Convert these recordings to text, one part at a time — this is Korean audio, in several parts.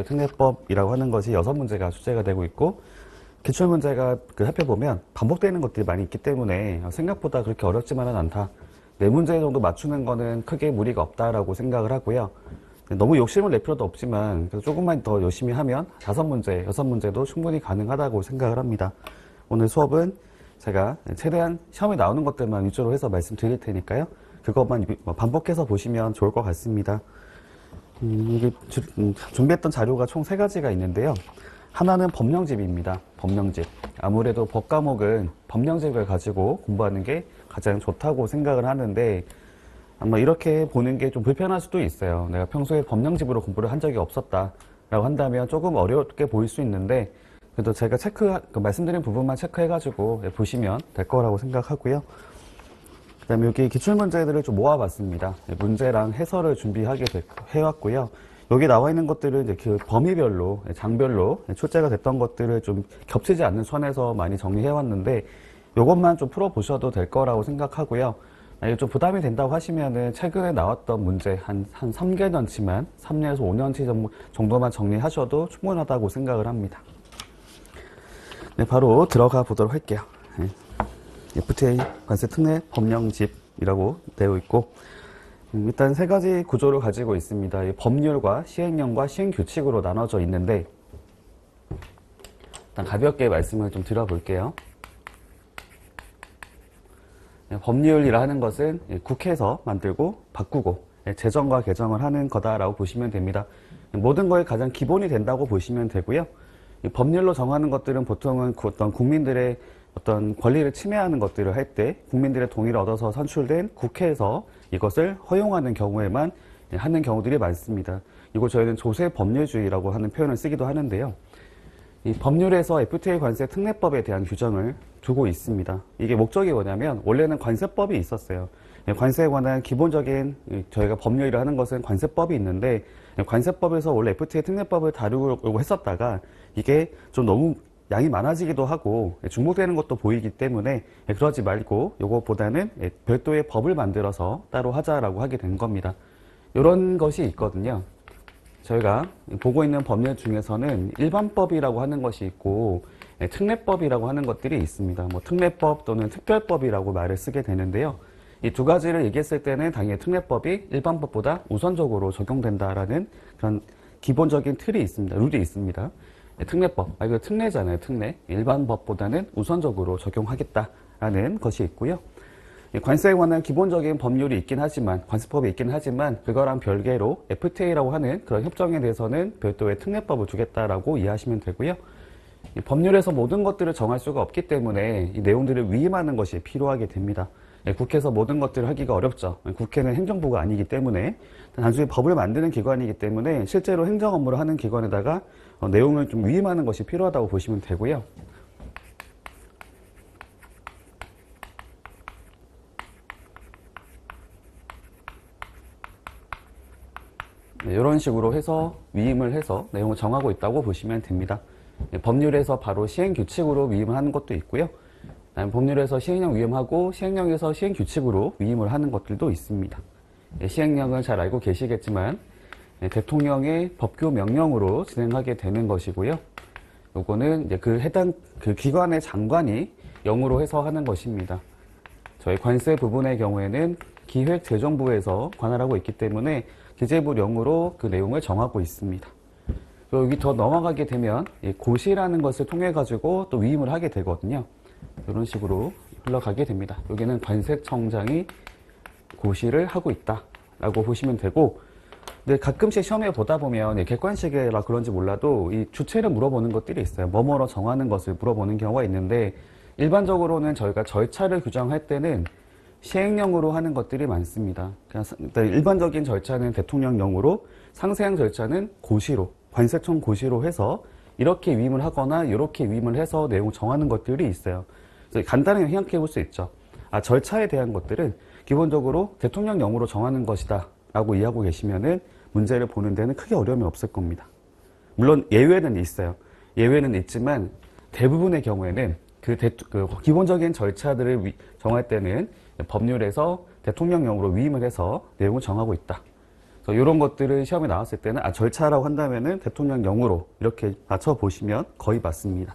특례법이라고 하는 것이 6문제가 출제가 되고 있고, 기출문제가 살펴보면 반복되는 것들이 많이 있기 때문에 생각보다 그렇게 어렵지만은 않다. 4문제 정도 맞추는 거는 크게 무리가 없다라고 생각을 하고요. 너무 욕심을 낼 필요도 없지만 조금만 더 열심히 하면 5문제, 6문제도 충분히 가능하다고 생각을 합니다. 오늘 수업은 제가 최대한 시험에 나오는 것들만 위주로 해서 말씀드릴 테니까요. 그것만 반복해서 보시면 좋을 것 같습니다. 준비했던 자료가 총 3가지가 있는데요. 하나는 법령집입니다. 법령집. 아무래도 법 과목은 법령집을 가지고 공부하는 게 가장 좋다고 생각을 하는데, 아마 이렇게 보는 게 좀 불편할 수도 있어요. 내가 평소에 법령집으로 공부를 한 적이 없었다라고 한다면 조금 어렵게 보일 수 있는데, 그래도 제가 말씀드린 부분만 체크해가지고 보시면 될 거라고 생각하고요. 그 다음에 여기 기출문제들을 좀 모아봤습니다. 문제랑 해설을 해왔고요. 여기 나와 있는 것들은 이제 그 범위별로, 장별로 출제가 됐던 것들을 좀 겹치지 않는 선에서 많이 정리해왔는데, 이것만 좀 풀어보셔도 될 거라고 생각하고요. 이게 좀 부담이 된다고 하시면은 최근에 나왔던 문제 한 3개년치만, 3년에서 5년치 정도만 정리하셔도 충분하다고 생각을 합니다. 네, 바로 들어가 보도록 할게요. FTA 관세 특례 법령집이라고 되어 있고, 일단 3가지 구조를 가지고 있습니다. 법률과 시행령과 시행규칙으로 나눠져 있는데, 일단 가볍게 말씀을 좀 드려볼게요. 법률이라 하는 것은 국회에서 만들고 바꾸고 제정과 개정을 하는 거다라고 보시면 됩니다. 모든 거에 가장 기본이 된다고 보시면 되고요. 법률로 정하는 것들은 보통은 어떤 국민들의 어떤 권리를 침해하는 것들을 할 때 국민들의 동의를 얻어서 선출된 국회에서 이것을 허용하는 경우에만 하는 경우들이 많습니다. 이거 저희는 조세 법률주의라고 하는 표현을 쓰기도 하는데요. 이 법률에서 FTA 관세 특례법에 대한 규정을 두고 있습니다. 이게 목적이 뭐냐면, 원래는 관세법이 있었어요. 관세에 관한 기본적인, 저희가 법률이라 하는 것은 관세법이 있는데, 관세법에서 원래 FTA 특례법을 다루려고 했었다가 이게 좀 너무 양이 많아지기도 하고 중복되는 것도 보이기 때문에 그러지 말고 요것보다는 별도의 법을 만들어서 따로 하자라고 하게 된 겁니다. 이런 것이 있거든요. 저희가 보고 있는 법률 중에서는 일반법이라고 하는 것이 있고 특례법이라고 하는 것들이 있습니다. 뭐 특례법 또는 특별법이라고 말을 쓰게 되는데요. 이 2가지를 얘기했을 때는 당연히 특례법이 일반법보다 우선적으로 적용된다라는 그런 기본적인 틀이 있습니다. 룰이 있습니다. 특례법, 이거 특례잖아요. 특례. 일반법보다는 우선적으로 적용하겠다라는 것이 있고요. 관세에 관한 기본적인 법률이 있긴 하지만, 관세법이 있긴 하지만 그거랑 별개로 FTA라고 하는 그런 협정에 대해서는 별도의 특례법을 두겠다라고 이해하시면 되고요. 법률에서 모든 것들을 정할 수가 없기 때문에 이 내용들을 위임하는 것이 필요하게 됩니다. 국회에서 모든 것들을 하기가 어렵죠. 국회는 행정부가 아니기 때문에, 단순히 법을 만드는 기관이기 때문에 실제로 행정 업무를 하는 기관에다가 내용을 좀 위임하는 것이 필요하다고 보시면 되고요. 이런 식으로 해서 위임을 해서 내용을 정하고 있다고 보시면 됩니다. 법률에서 바로 시행규칙으로 위임을 하는 것도 있고요. 법률에서 시행령 위임하고 시행령에서 시행규칙으로 위임을 하는 것들도 있습니다. 시행령은 잘 알고 계시겠지만 대통령의 법규 명령으로 진행하게 되는 것이고요. 요거는 이제 해당 기관의 장관이 영으로 해서 하는 것입니다. 저희 관세 부분의 경우에는 기획재정부에서 관할하고 있기 때문에 기재부령으로 그 내용을 정하고 있습니다. 여기 더 넘어가게 되면 고시라는 것을 통해 가지고 또 위임을 하게 되거든요. 이런 식으로 흘러가게 됩니다. 여기는 관세청장이 고시를 하고 있다라고 보시면 되고, 근데 가끔씩 시험에 보다 보면 객관식이라 그런지 몰라도 이 주체를 물어보는 것들이 있어요. 뭐뭐로 정하는 것을 물어보는 경우가 있는데, 일반적으로는 저희가 절차를 규정할 때는 시행령으로 하는 것들이 많습니다. 일반적인 절차는 대통령령으로, 상세한 절차는 고시로, 관세청 고시로 해서 이렇게 위임을 하거나 이렇게 위임을 해서 내용 정하는 것들이 있어요. 그래서 간단하게 생각해 볼 수 있죠. 절차에 대한 것들은 기본적으로 대통령령으로 정하는 것이다 라고 이해하고 계시면은 문제를 보는 데는 크게 어려움이 없을 겁니다. 물론 예외는 있어요. 예외는 있지만 대부분의 경우에는 기본적인 절차들을 정할 때는 법률에서 대통령령으로 위임을 해서 내용을 정하고 있다. 그래서 이런 것들을 시험에 나왔을 때는 절차라고 한다면은 대통령령으로 이렇게 맞춰보시면 거의 맞습니다.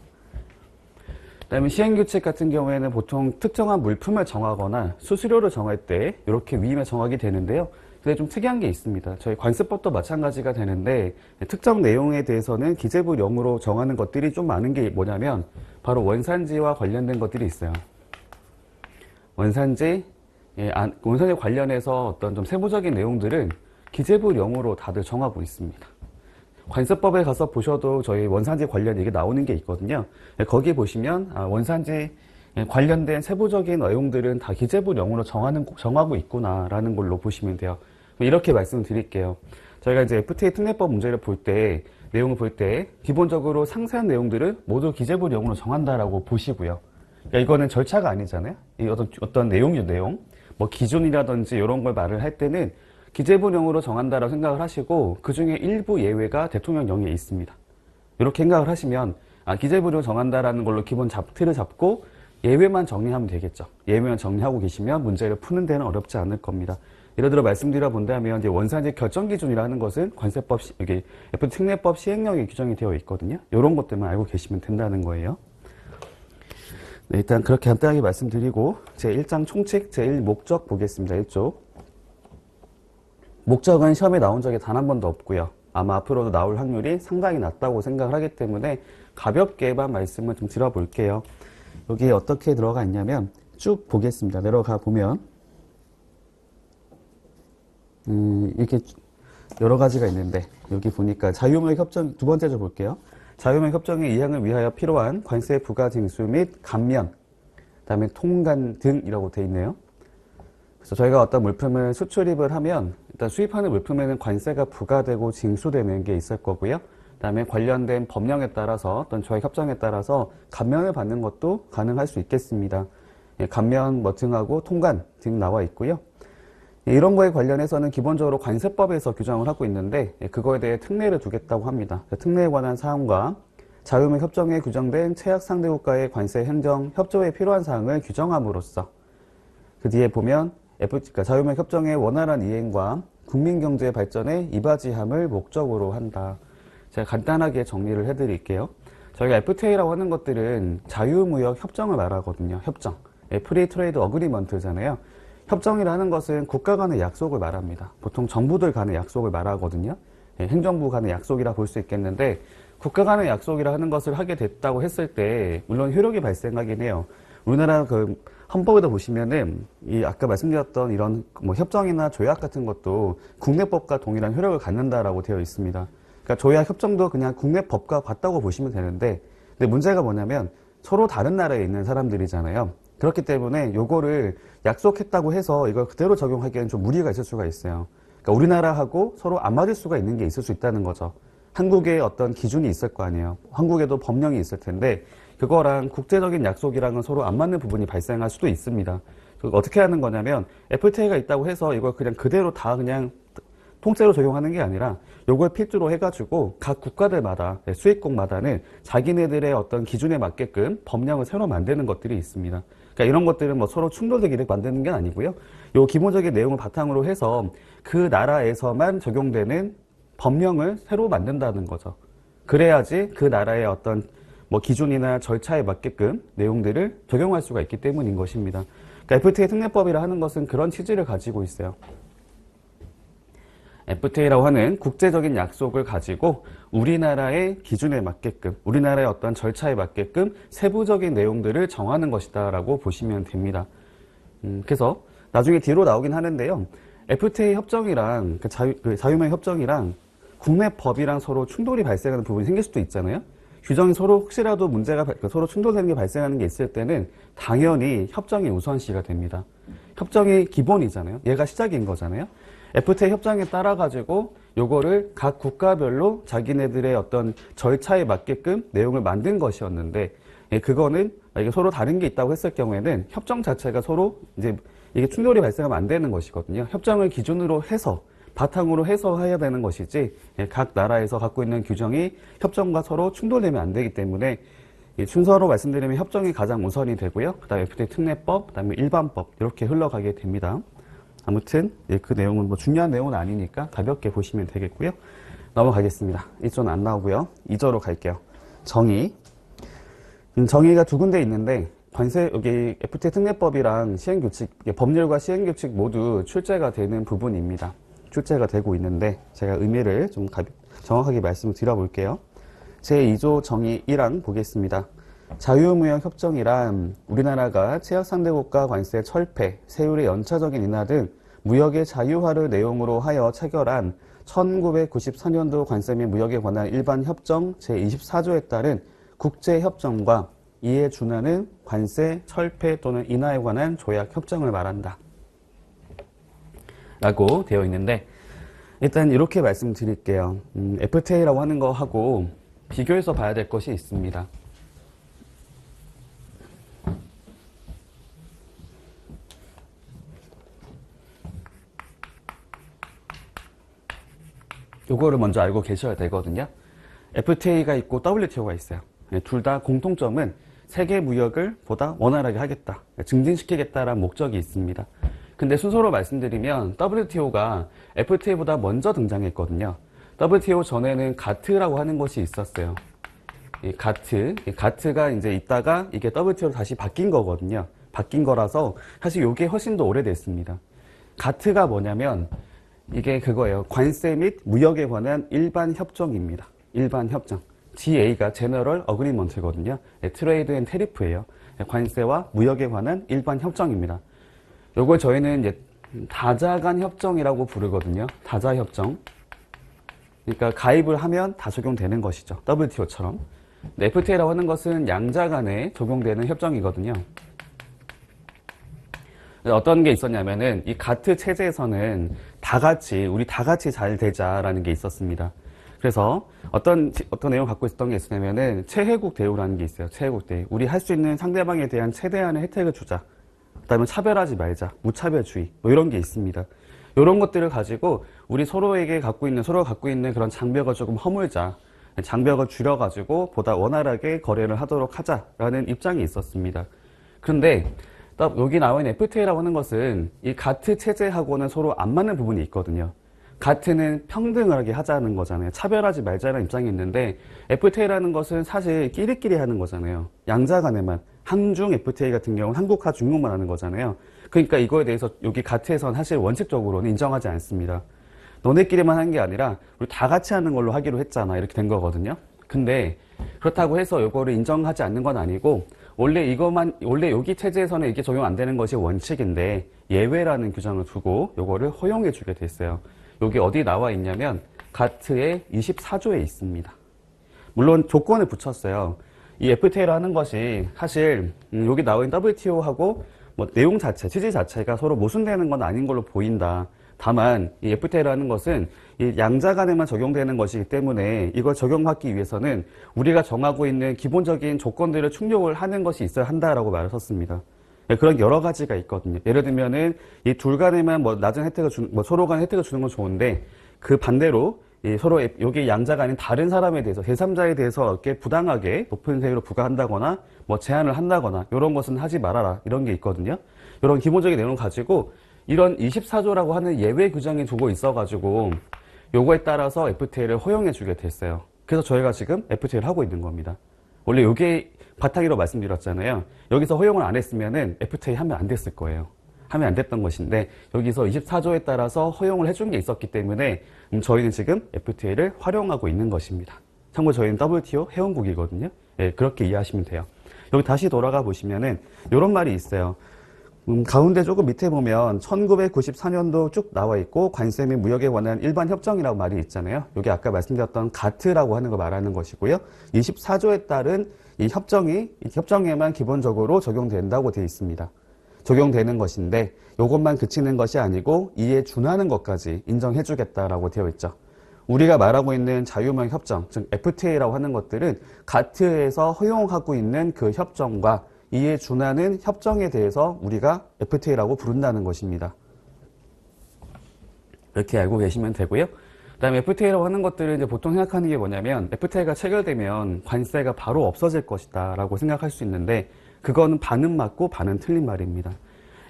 그다음에 시행규칙 같은 경우에는 보통 특정한 물품을 정하거나 수수료를 정할 때 이렇게 위임에 정하게 되는데요. 근데 좀 특이한 게 있습니다. 저희 관세법도 마찬가지가 되는데 특정 내용에 대해서는 기재부령으로 정하는 것들이 좀 많은 게 뭐냐면 바로 원산지와 관련된 것들이 있어요. 원산지 관련해서 어떤 좀 세부적인 내용들은 기재부령으로 다들 정하고 있습니다. 관세법에 가서 보셔도 저희 원산지 관련 얘기 나오는 게 있거든요. 거기 보시면 원산지 관련된 세부적인 내용들은 다 기재부령으로 정하고 있구나라는 걸로 보시면 돼요. 이렇게 말씀을 드릴게요. 저희가 이제 FTA 특례법 문제를 볼 때, 내용을 볼 때, 기본적으로 상세한 내용들을 모두 기재부령으로 정한다라고 보시고요. 그러니까 이거는 절차가 아니잖아요. 이 어떤 내용, 뭐 기준이라든지 이런 걸 말을 할 때는 기재부령으로 정한다라고 생각을 하시고, 그 중에 일부 예외가 대통령령에 있습니다. 이렇게 생각을 하시면, 기재부령으로 정한다라는 걸로 기본 틀을 잡고, 예외만 정리하면 되겠죠. 예외만 정리하고 계시면 문제를 푸는 데는 어렵지 않을 겁니다. 예를 들어 말씀드려 본다면 이제 원산지 결정 기준이라는 것은 관세법 여기 FTA 특례법 시행령에 규정이 되어 있거든요. 이런 것들만 알고 계시면 된다는 거예요. 네, 일단 그렇게 간단하게 말씀드리고 제1장 총칙 제1목적 보겠습니다. 1조. 목적은 시험에 나온 적이 단 한 번도 없고요. 아마 앞으로도 나올 확률이 상당히 낮다고 생각을 하기 때문에 가볍게만 말씀을 좀 드려볼게요. 여기에 어떻게 들어가 있냐면 쭉 보겠습니다. 내려가 보면 이렇게 여러 가지가 있는데 여기 보니까 자유무역 협정 두 번째 줄 볼게요. 자유무역 협정의 이행을 위하여 필요한 관세 부과 징수 및 감면, 그다음에 통관 등이라고 돼 있네요. 그래서 저희가 어떤 물품을 수출입을 하면 일단 수입하는 물품에는 관세가 부과되고 징수되는 게 있을 거고요. 그다음에 관련된 법령에 따라서 어떤 조약 협정에 따라서 감면을 받는 것도 가능할 수 있겠습니다. 감면 등하고 통관 등 나와 있고요. 이런 거에 관련해서는 기본적으로 관세법에서 규정을 하고 있는데 그거에 대해 특례를 두겠다고 합니다. 특례에 관한 사항과 자유무역 협정에 규정된 최악 상대 국가의 관세 행정 협조에 필요한 사항을 규정함으로써 그 뒤에 보면 그러니까 자유무역 협정의 원활한 이행과 국민 경제 발전에 이바지함을 목적으로 한다. 제가 간단하게 정리를 해드릴게요. 저희가 FTA라고 하는 것들은 자유무역 협정을 말하거든요. 협정. 프리 트레이드 어그리먼트잖아요. 협정이라는 것은 국가 간의 약속을 말합니다. 보통 정부들 간의 약속을 말하거든요. 행정부 간의 약속이라 볼 수 있겠는데 국가 간의 약속이라 하는 것을 하게 됐다고 했을 때 물론 효력이 발생하긴 해요. 우리나라 그 헌법에도 보시면은 이 아까 말씀드렸던 이런 뭐 협정이나 조약 같은 것도 국내법과 동일한 효력을 갖는다라고 되어 있습니다. 그러니까 조약 협정도 그냥 국내법과 같다고 보시면 되는데 근데 문제가 뭐냐면 서로 다른 나라에 있는 사람들이잖아요. 그렇기 때문에 요거를 약속했다고 해서 이걸 그대로 적용하기에는 좀 무리가 있을 수가 있어요. 그러니까 우리나라하고 서로 안 맞을 수가 있는 게 있을 수 있다는 거죠. 한국에 어떤 기준이 있을 거 아니에요. 한국에도 법령이 있을 텐데 그거랑 국제적인 약속이랑은 서로 안 맞는 부분이 발생할 수도 있습니다. 어떻게 하는 거냐면 FTA가 있다고 해서 이걸 그냥 그대로 다 그냥 통째로 적용하는 게 아니라 요걸 필두로 해가지고 각 국가들마다 수입국마다는 자기네들의 어떤 기준에 맞게끔 법령을 새로 만드는 것들이 있습니다. 그러니까 이런 것들은 뭐 서로 충돌되게 만드는 게 아니고요. 요 기본적인 내용을 바탕으로 해서 그 나라에서만 적용되는 법령을 새로 만든다는 거죠. 그래야지 그 나라의 어떤 뭐 기준이나 절차에 맞게끔 내용들을 적용할 수가 있기 때문인 것입니다. 그러니까 FTA 특례법이라 하는 것은 그런 취지를 가지고 있어요. FTA라고 하는 국제적인 약속을 가지고 우리나라의 기준에 맞게끔 우리나라의 어떤 절차에 맞게끔 세부적인 내용들을 정하는 것이다 라고 보시면 됩니다. 그래서 나중에 뒤로 나오긴 하는데요. FTA 협정이랑 자유무역 협정이랑 국내 법이랑 서로 충돌이 발생하는 부분이 생길 수도 있잖아요. 규정이 서로 혹시라도 문제가 서로 충돌되는 게 발생하는 게 있을 때는 당연히 협정이 우선시가 됩니다. 협정이 기본이잖아요. 얘가 시작인 거잖아요. FTA 협정에 따라 가지고 요거를 각 국가별로 자기네들의 어떤 절차에 맞게끔 내용을 만든 것이었는데 그거는 이게 서로 다른 게 있다고 했을 경우에는 협정 자체가 서로 이제 이게 충돌이 발생하면 안 되는 것이거든요. 협정을 기준으로 해서 바탕으로 해서 해야 되는 것이지 각 나라에서 갖고 있는 규정이 협정과 서로 충돌되면 안 되기 때문에 순서로 말씀드리면 협정이 가장 우선이 되고요. 그 다음에 FTA 특례법, 그 다음에 일반법 이렇게 흘러가게 됩니다. 아무튼 그 내용은 뭐 중요한 내용은 아니니까 가볍게 보시면 되겠고요. 넘어가겠습니다. 1조는 안 나오고요. 2조로 갈게요. 정의. 정의가 두 군데 있는데 관세 여기 FTA 특례법이랑 시행규칙, 법률과 시행규칙 모두 출제가 되는 부분입니다. 출제가 되고 있는데 제가 의미를 좀 정확하게 말씀을 드려볼게요. 제2조 정의 1항 보겠습니다. 자유무역협정이란 우리나라가 체약상대국가 관세 철폐, 세율의 연차적인 인하 등 무역의 자유화를 내용으로 하여 체결한 1994년도 관세 및 무역에 관한 일반 협정 제24조에 따른 국제협정과 이에 준하는 관세 철폐 또는 인하에 관한 조약 협정을 말한다 라고 되어 있는데, 일단 이렇게 말씀드릴게요. FTA라고 하는 거하고 비교해서 봐야 될 것이 있습니다. 요거를 먼저 알고 계셔야 되거든요. FTA가 있고 WTO가 있어요. 둘 다 공통점은 세계 무역을 보다 원활하게 하겠다, 증진시키겠다라는 목적이 있습니다. 근데 순서로 말씀드리면 WTO가 FTA보다 먼저 등장했거든요. WTO 전에는 가트라고 하는 것이 있었어요. 이 가트가 이제 있다가 이게 WTO로 다시 바뀐 거거든요. 바뀐 거라서 사실 이게 훨씬 더 오래됐습니다. 가트가 뭐냐면 이게 그거예요. 관세 및 무역에 관한 일반 협정입니다. 일반 협정. GA가 제너럴 어그리먼트거든요. 트레이드 앤 테리프예요. 관세와 무역에 관한 일반 협정입니다. 요걸 저희는 이제 다자간 협정이라고 부르거든요. 다자협정. 그러니까 가입을 하면 다 적용되는 것이죠. WTO처럼. FTA라고 하는 것은 양자 간에 적용되는 협정이거든요. 어떤 게 있었냐면은 이 가트 체제에서는 우리 다 같이 잘 되자라는 게 있었습니다. 그래서 어떤 내용을 갖고 있었던 게 있었냐면은 최혜국 대우라는 게 있어요. 최혜국 대우. 우리 할 수 있는 상대방에 대한 최대한의 혜택을 주자. 그다음에 차별하지 말자. 무차별주의. 뭐 이런 게 있습니다. 이런 것들을 가지고 우리 서로가 갖고 있는 그런 장벽을 조금 허물자. 장벽을 줄여가지고 보다 원활하게 거래를 하도록 하자라는 입장이 있었습니다. 그런데 여기 나와 있는 FTA라고 하는 것은 이 가트 체제하고는 서로 안 맞는 부분이 있거든요. 가트는 평등하게 하자는 거잖아요. 차별하지 말자는 입장이 있는데 FTA라는 것은 사실 끼리끼리 하는 거잖아요. 양자 간에만. 한중 FTA 같은 경우는 한국과 중국만 하는 거잖아요. 그러니까 이거에 대해서 여기 가트에서는 사실 원칙적으로는 인정하지 않습니다. 너네끼리만 한 게 아니라 우리 다 같이 하는 걸로 하기로 했잖아. 이렇게 된 거거든요. 근데 그렇다고 해서 이거를 인정하지 않는 건 아니고 원래 여기 체제에서는 이게 적용 안 되는 것이 원칙인데 예외라는 규정을 두고 이거를 허용해 주게 됐어요. 여기 어디 나와 있냐면 가트의 24조에 있습니다. 물론 조건을 붙였어요. 이 FTA를 하는 것이 사실 여기 나와 있는 WTO하고 뭐 내용 자체, 취지 자체가 서로 모순되는 건 아닌 걸로 보인다. 다만 이 FTA라는 것은 이 양자 간에만 적용되는 것이기 때문에 이걸 적용하기 위해서는 우리가 정하고 있는 기본적인 조건들을 충족을 하는 것이 있어야 한다라고 말을 썼습니다. 그런 여러 가지가 있거든요. 예를 들면은 이 둘 간에만 뭐 낮은 혜택을 서로 간 혜택을 주는 건 좋은데 그 반대로 서로 여기 양자가 아닌 다른 사람에 대해서 제3자에 대해서 이렇게 부당하게 높은 세율을 부과한다거나 뭐 제한을 한다거나 이런 것은 하지 말아라 이런 게 있거든요. 이런 기본적인 내용을 가지고 이런 24조라고 하는 예외 규정이 두고 있어가지고 요거에 따라서 FTA를 허용해 주게 됐어요. 그래서 저희가 지금 FTA를 하고 있는 겁니다. 원래 요게 바탕이라고 말씀드렸잖아요. 여기서 허용을 안 했으면은 FTA 하면 안 됐을 거예요. 하면 안 됐던 것인데 여기서 24조에 따라서 허용을 해준 게 있었기 때문에 저희는 지금 FTA를 활용하고 있는 것입니다. 참고로 저희는 WTO 회원국이거든요. 예, 그렇게 이해하시면 돼요. 여기 다시 돌아가 보시면은 이런 말이 있어요. 가운데 조금 밑에 보면 1994년도 쭉 나와 있고 관세 및 무역에 관한 일반 협정이라고 말이 있잖아요. 여기 아까 말씀드렸던 가트라고 하는 거 말하는 것이고요. 24조에 따른 이 협정에만 기본적으로 적용된다고 되어 있습니다. 적용되는 것인데 이것만 그치는 것이 아니고 이에 준하는 것까지 인정해주겠다라고 되어 있죠. 우리가 말하고 있는 자유무역 협정, 즉 FTA라고 하는 것들은 가트에서 허용하고 있는 그 협정과 이에 준하는 협정에 대해서 우리가 FTA라고 부른다는 것입니다. 이렇게 알고 계시면 되고요. 그 다음에 FTA라고 하는 것들은 이제 보통 생각하는 게 뭐냐면 FTA가 체결되면 관세가 바로 없어질 것이다 라고 생각할 수 있는데 그거는 반은 맞고 반은 틀린 말입니다.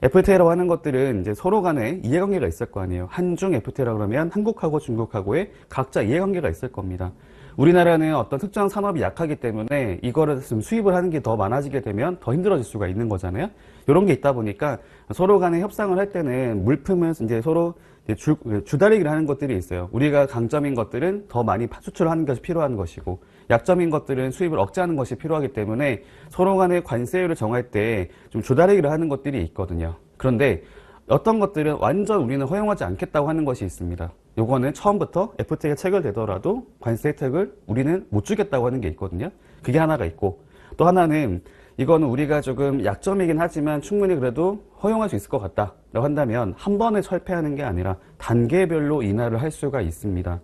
FTA라고 하는 것들은 이제 서로 간에 이해관계가 있을 거 아니에요. 한중 FTA라 그러면 한국하고 중국하고의 각자 이해관계가 있을 겁니다. 우리나라는 어떤 특정 산업이 약하기 때문에 이거를 좀 수입을 하는 게 더 많아지게 되면 더 힘들어질 수가 있는 거잖아요. 이런 게 있다 보니까 서로 간에 협상을 할 때는 물품을 이제 서로 주다리기를 하는 것들이 있어요. 우리가 강점인 것들은 더 많이 수출하는 것이 필요한 것이고, 약점인 것들은 수입을 억제하는 것이 필요하기 때문에 서로 간의 관세율을 정할 때 좀 주다리기를 하는 것들이 있거든요. 그런데 어떤 것들은 완전 우리는 허용하지 않겠다고 하는 것이 있습니다. 요거는 처음부터 FTA가 체결되더라도 관세 혜택을 우리는 못 주겠다고 하는 게 있거든요. 그게 하나가 있고, 또 하나는 이거는 우리가 조금 약점이긴 하지만 충분히 그래도 허용할 수 있을 것 같다라고 한다면 한 번에 철폐하는 게 아니라 단계별로 인하를 할 수가 있습니다.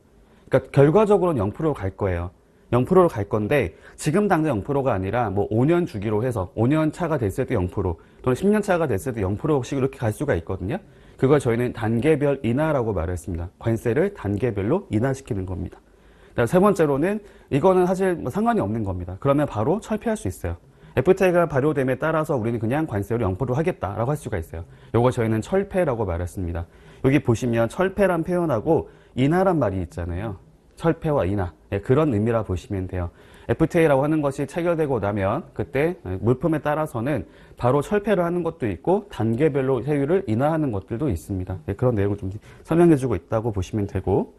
그러니까 결과적으로는 0%로 갈 거예요. 0%로 갈 건데 지금 당장 0%가 아니라 뭐 5년 주기로 해서 5년 차가 됐을 때 0% 또는 10년 차가 됐을 때 0%씩 이렇게 갈 수가 있거든요. 그걸 저희는 단계별 인하라고 말했습니다. 관세를 단계별로 인하시키는 겁니다. 세 번째로는 이거는 사실 뭐 상관이 없는 겁니다. 그러면 바로 철폐할 수 있어요. FTA가 발효됨에 따라서 우리는 그냥 관세율을 0% 하겠다라고 할 수가 있어요. 요거 저희는 철폐라고 말했습니다. 여기 보시면 철폐란 표현하고 인하란 말이 있잖아요. 철폐와 인하, 그런 의미라 보시면 돼요. FTA라고 하는 것이 체결되고 나면 그때 물품에 따라서는 바로 철폐를 하는 것도 있고 단계별로 세율을 인하하는 것들도 있습니다. 그런 내용을 좀 설명해주고 있다고 보시면 되고,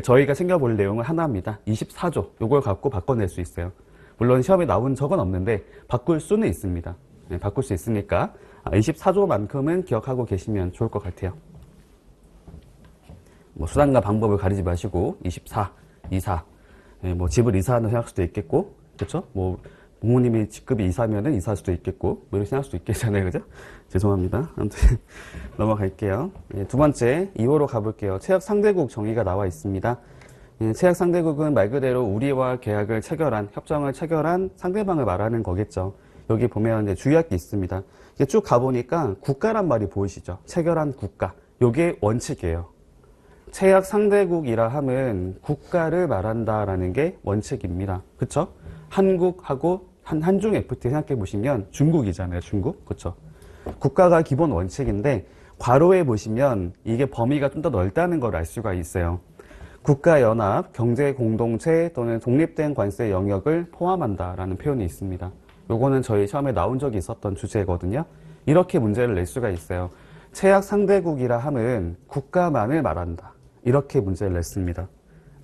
저희가 챙겨볼 내용은 하나입니다. 24조, 요걸 갖고 바꿔낼 수 있어요. 물론 시험에 나온 적은 없는데 바꿀 수는 있습니다. 바꿀 수 있으니까 24조만큼은 기억하고 계시면 좋을 것 같아요. 뭐 수단과 방법을 가리지 마시고 24, 24, 뭐 집을 이사하는 생각할 수도 있겠고, 그렇죠? 뭐 부모님이 직급이 이사면은 이사할 수도 있겠고, 뭐 이렇게 생각할 수도 있겠잖아요, 그죠? 죄송합니다. 아무튼 넘어갈게요. 두 번째 2호로 가볼게요. 체약 상대국 정의가 나와 있습니다. 체약 상대국은 말 그대로 우리와 계약을 체결한, 협정을 체결한 상대방을 말하는 거겠죠. 여기 보면 이제 주의할 게 있습니다. 이게 쭉 가보니까 국가란 말이 보이시죠? 체결한 국가. 요게 원칙이에요. 체약 상대국이라 함은 국가를 말한다라는 게 원칙입니다. 그쵸? 한국하고 한중 FTA 생각해 보시면 중국이잖아요. 중국. 그쵸? 국가가 기본 원칙인데 괄호에 보시면 이게 범위가 좀 더 넓다는 걸 알 수가 있어요. 국가연합, 경제공동체 또는 독립된 관세 영역을 포함한다라는 표현이 있습니다. 요거는 저희 시험에 나온 적이 있었던 주제거든요. 이렇게 문제를 낼 수가 있어요. 체약 상대국이라 함은 국가만을 말한다. 이렇게 문제를 냈습니다.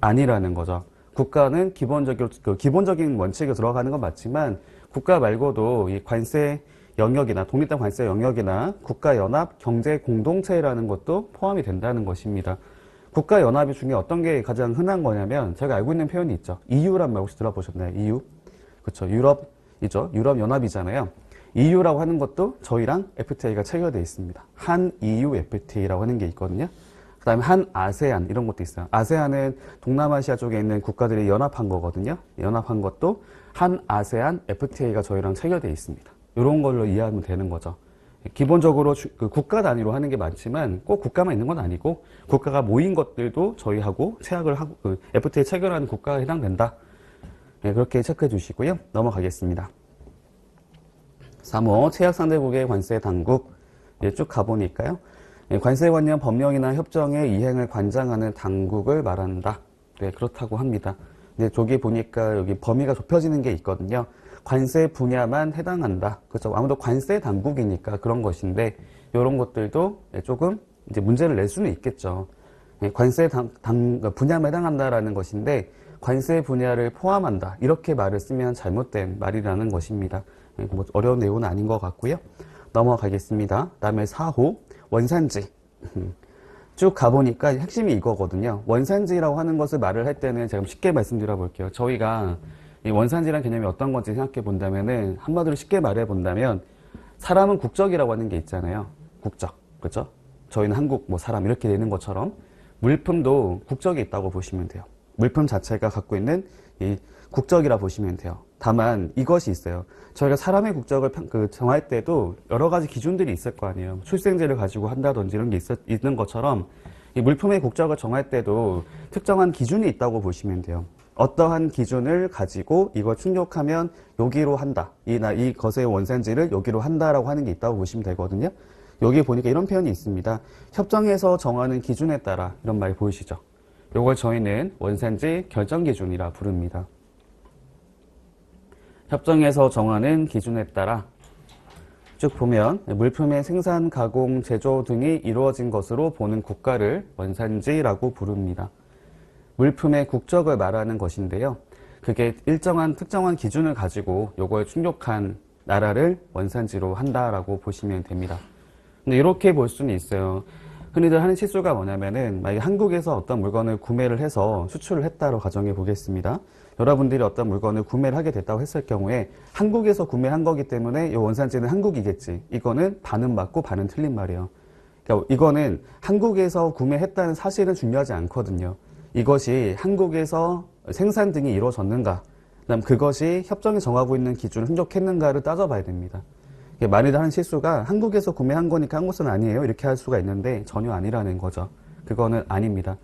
아니라는 거죠. 국가는 기본적인 원칙에 들어가는 건 맞지만 국가 말고도 이 관세 영역이나 독립된 관세 영역이나 국가연합, 경제공동체라는 것도 포함이 된다는 것입니다. 국가연합이 중에 어떤 게 가장 흔한 거냐면 제가 알고 있는 표현이 있죠. EU란 말 혹시 들어보셨나요? EU? 그렇죠. 유럽이죠. 유럽연합이잖아요. EU라고 하는 것도 저희랑 FTA가 체결되어 있습니다. 한 EU FTA라고 하는 게 있거든요. 그 다음에 한 아세안 이런 것도 있어요. 아세안은 동남아시아 쪽에 있는 국가들이 연합한 거거든요. 연합한 것도 한 아세안 FTA가 저희랑 체결되어 있습니다. 이런 걸로 이해하면 되는 거죠. 기본적으로 국가 단위로 하는 게 많지만 꼭 국가만 있는 건 아니고 국가가 모인 것들도 저희하고 체약을 하고 FTA 체결하는 국가에 해당된다. 그렇게 체크해 주시고요. 넘어가겠습니다. 3호 체약 상대국의 관세 당국 쭉 가보니까요. 관세 관련 법령이나 협정의 이행을 관장하는 당국을 말한다. 네, 그렇다고 합니다. 근데 저기 보니까 여기 범위가 좁혀지는 게 있거든요. 관세 분야만 해당한다. 그렇죠. 아무도 관세 당국이니까 그런 것인데 이런 것들도 조금 이제 문제를 낼 수는 있겠죠. 관세 분야만 해당한다라는 것인데 관세 분야를 포함한다. 이렇게 말을 쓰면 잘못된 말이라는 것입니다. 뭐 어려운 내용은 아닌 것 같고요. 넘어가겠습니다. 다음에 4호 원산지. 쭉 가보니까 핵심이 이거거든요. 원산지라고 하는 것을 말을 할 때는 제가 쉽게 말씀드려 볼게요. 저희가 이 원산지라는 개념이 어떤 건지 생각해 본다면은 한마디로 쉽게 말해 본다면 사람은 국적이라고 하는 게 있잖아요. 국적. 그렇죠? 저희는 한국 뭐 사람 이렇게 되는 것처럼 물품도 국적이 있다고 보시면 돼요. 물품 자체가 갖고 있는 이 국적이라 보시면 돼요. 다만 이것이 있어요. 저희가 사람의 국적을 정할 때도 여러 가지 기준들이 있을 거 아니에요. 출생제를 가지고 한다든지 이런 게 있는 것처럼 이 물품의 국적을 정할 때도 특정한 기준이 있다고 보시면 돼요. 어떠한 기준을 가지고 이걸 충족하면 여기로 한다. 이 것의 원산지를 여기로 한다라고 하는 게 있다고 보시면 되거든요. 여기 보니까 이런 표현이 있습니다. 협정에서 정하는 기준에 따라, 이런 말 보이시죠? 요걸 저희는 원산지 결정기준이라 부릅니다. 협정에서 정하는 기준에 따라 쭉 보면 물품의 생산, 가공, 제조 등이 이루어진 것으로 보는 국가를 원산지라고 부릅니다. 물품의 국적을 말하는 것인데요. 그게 일정한 특정한 기준을 가지고 요걸 충족한 나라를 원산지로 한다라고 보시면 됩니다. 근데 이렇게 볼 수는 있어요. 흔히들 하는 실수가 뭐냐면은 만약에 한국에서 어떤 물건을 구매를 해서 수출을 했다고 가정해 보겠습니다. 여러분들이 어떤 물건을 구매를 하게 됐다고 했을 경우에 한국에서 구매한 거기 때문에 이 원산지는 한국이겠지. 이거는 반은 맞고 반은 틀린 말이에요. 그러니까 이거는 한국에서 구매했다는 사실은 중요하지 않거든요. 이것이 한국에서 생산 등이 이루어졌는가, 그다음 그것이 협정이 정하고 있는 기준을 충족했는가를 따져봐야 됩니다. 많이들 하는 실수가 한국에서 구매한 거니까 한국은 아니에요 이렇게 할 수가 있는데 전혀 아니라는 거죠. 그거는 아닙니다.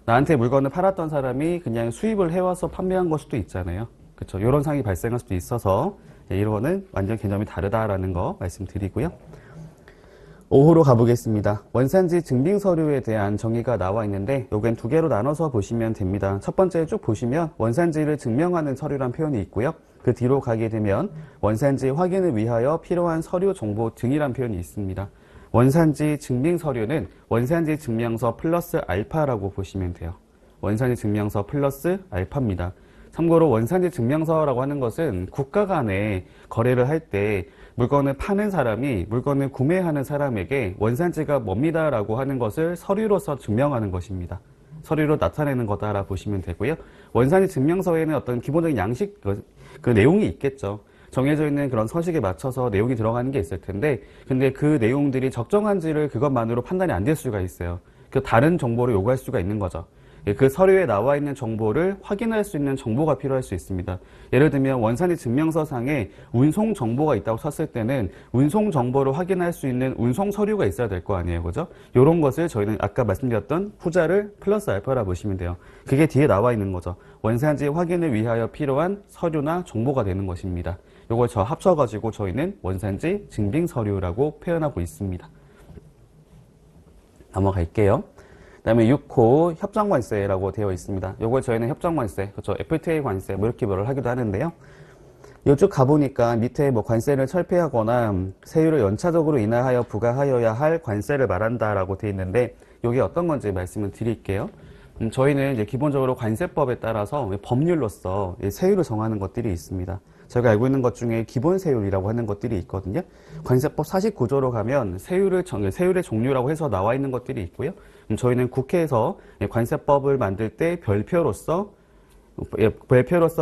나한테 물건을 팔았던 사람이 그냥 수입을 해와서 판매한 걸 수도 있잖아요. 그렇죠? 이런 상황이 발생할 수도 있어서 이거는 완전 개념이 다르다라는 거 말씀드리고요. 5호로 가보겠습니다. 원산지 증빙 서류에 대한 정의가 나와 있는데 요건 두 개로 나눠서 보시면 됩니다. 첫 번째 쭉 보시면 원산지를 증명하는 서류란 표현이 있고요. 그 뒤로 가게 되면 원산지 확인을 위하여 필요한 서류 정보 등이란 표현이 있습니다. 원산지 증빙 서류는 원산지 증명서 플러스 알파라고 보시면 돼요. 원산지 증명서 플러스 알파입니다. 참고로 원산지 증명서라고 하는 것은 국가 간에 거래를 할 때 물건을 파는 사람이 물건을 구매하는 사람에게 원산지가 뭡니다라고 하는 것을 서류로서 증명하는 것입니다. 서류로 나타내는 거다라 보시면 되고요. 원산지 증명서에는 어떤 기본적인 양식, 그 내용이 있겠죠. 정해져 있는 그런 서식에 맞춰서 내용이 들어가는 게 있을 텐데, 근데 그 내용들이 적정한지를 그것만으로 판단이 안 될 수가 있어요. 그 다른 정보를 요구할 수가 있는 거죠. 그 서류에 나와 있는 정보를 확인할 수 있는 정보가 필요할 수 있습니다. 예를 들면 원산지 증명서상에 운송 정보가 있다고 썼을 때는 운송 정보를 확인할 수 있는 운송 서류가 있어야 될 거 아니에요, 그죠? 이런 것을 저희는 아까 말씀드렸던 후자를 플러스 알파라 보시면 돼요. 그게 뒤에 나와 있는 거죠. 원산지 확인을 위하여 필요한 서류나 정보가 되는 것입니다. 이걸 합쳐가지고 저희는 원산지 증빙 서류라고 표현하고 있습니다. 넘어갈게요. 그 다음에 6호 협정관세라고 되어 있습니다. 요걸 저희는 협정관세, 그렇죠? FTA 관세, 뭐 이렇게 말을 하기도 하는데요. 요쪽 가보니까 밑에 뭐 관세를 철폐하거나 세율을 연차적으로 인하하여 부과하여야 할 관세를 말한다라고 되어 있는데, 요게 어떤 건지 말씀을 드릴게요. 저희는 이제 기본적으로 관세법에 따라서 법률로서 세율을 정하는 것들이 있습니다. 저희가 알고 있는 것 중에 기본세율이라고 하는 것들이 있거든요. 관세법 49조로 가면 세율의 종류라고 해서 나와 있는 것들이 있고요. 저희는 국회에서 관세법을 만들 때 별표로서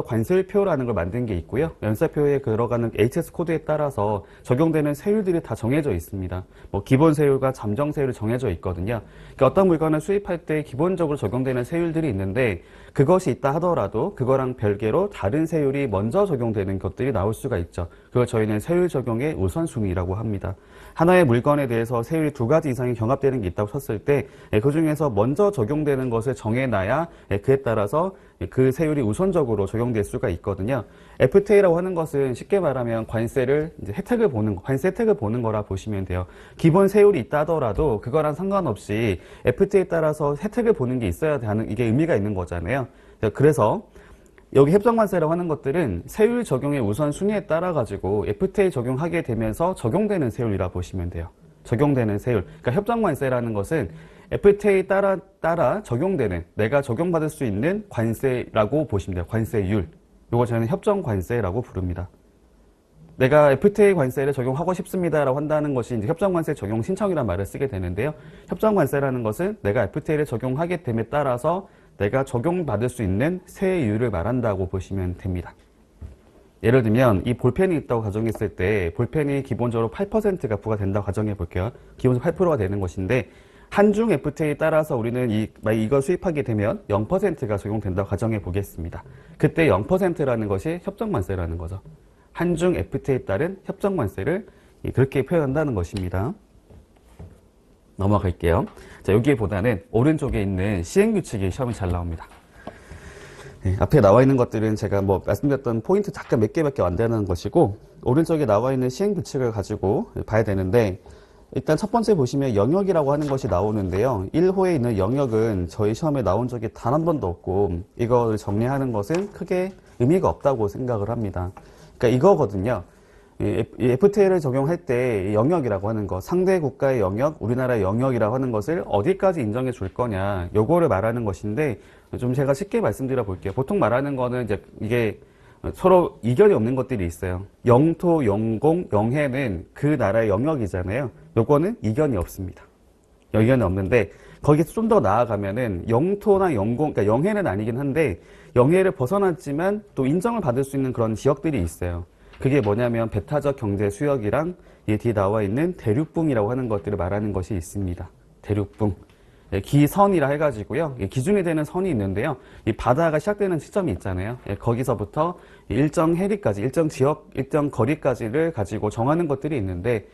관세표라는 걸 만든 게 있고요. 연사표에 들어가는 HS 코드에 따라서 적용되는 세율들이 다 정해져 있습니다. 뭐 기본 세율과 잠정 세율이 정해져 있거든요. 그러니까 어떤 물건을 수입할 때 기본적으로 적용되는 세율들이 있는데, 그것이 있다 하더라도 그거랑 별개로 다른 세율이 먼저 적용되는 것들이 나올 수가 있죠. 그걸 저희는 세율 적용의 우선순위라고 합니다. 하나의 물건에 대해서 세율이 2가지 이상이 경합되는 게 있다고 쳤을 때 그 중에서 먼저 적용되는 것을 정해놔야 그에 따라서 그 세율이 우선적으로 적용될 수가 있거든요. FTA라고 하는 것은 쉽게 말하면 관세를 이제 혜택을 보는 거, 관세 혜택을 보는 거라 보시면 돼요. 기본 세율이 있다 하더라도 그거랑 상관없이 FTA에 따라서 혜택을 보는 게 있어야 하는, 이게 의미가 있는 거잖아요. 그래서 여기 협정관세라고 하는 것들은 세율 적용의 우선순위에 따라 가지고 FTA 적용하게 되면서 적용되는 세율이라 보시면 돼요. 적용되는 세율. 그러니까 협정관세라는 것은 FTA에 따라 적용되는, 내가 적용받을 수 있는 관세라고 보시면 돼요. 관세율. 이거 저희는 협정관세라고 부릅니다. 내가 FTA 관세를 적용하고 싶습니다라고 한다는 것이 이제 협정관세 적용 신청이라는 말을 쓰게 되는데요. 협정관세라는 것은 내가 FTA를 적용하게 됨에 따라서 내가 적용받을 수 있는 세율을 말한다고 보시면 됩니다. 예를 들면 이 볼펜이 있다고 가정했을 때 볼펜이 기본적으로 8%가 부과된다고 가정해 볼게요. 기본적으로 8%가 되는 것인데, 한중 FTA에 따라서 우리는 이걸 수입하게 되면 0%가 적용된다고 가정해 보겠습니다. 그때 0%라는 것이 협정관세라는 거죠. 한중 FTA에 따른 협정관세를 그렇게 표현한다는 것입니다. 넘어갈게요. 자, 여기보다는 오른쪽에 있는 시행규칙이 시험에 잘 나옵니다. 네, 앞에 나와 있는 것들은 제가 뭐 말씀드렸던 포인트 잠깐 몇 개밖에 안 되는 것이고, 오른쪽에 나와 있는 시행규칙을 가지고 봐야 되는데, 일단 첫 번째 보시면 영역이라고 하는 것이 나오는데요. 1호에 있는 영역은 저희 시험에 나온 적이 단 한 번도 없고 이걸 정리하는 것은 크게 의미가 없다고 생각을 합니다. 그러니까 이거거든요. 이 FTA를 적용할 때 영역이라고 하는 것, 상대 국가의 영역, 우리나라의 영역이라고 하는 것을 어디까지 인정해 줄 거냐, 요거를 말하는 것인데, 좀 제가 쉽게 말씀드려 볼게요. 보통 말하는 거는 이제 이게 서로 이견이 없는 것들이 있어요. 영토, 영공, 영해는 그 나라의 영역이잖아요. 요거는 이견이 없습니다. 이견이 없는데, 거기서 좀 더 나아가면은 영토나 영공, 그러니까 영해는 아니긴 한데, 영해를 벗어났지만 또 인정을 받을 수 있는 그런 지역들이 있어요. 그게 뭐냐면 배타적 경제 수역이랑 이 뒤에 나와 있는 대륙붕이라고 하는 것들을 말하는 것이 있습니다. 대륙붕. 기선이라 해가지고요. 기준이 되는 선이 있는데요. 이 바다가 시작되는 시점이 있잖아요. 거기서부터 일정 해리까지, 일정 지역, 일정 거리까지를 가지고 정하는 것들이 있는데,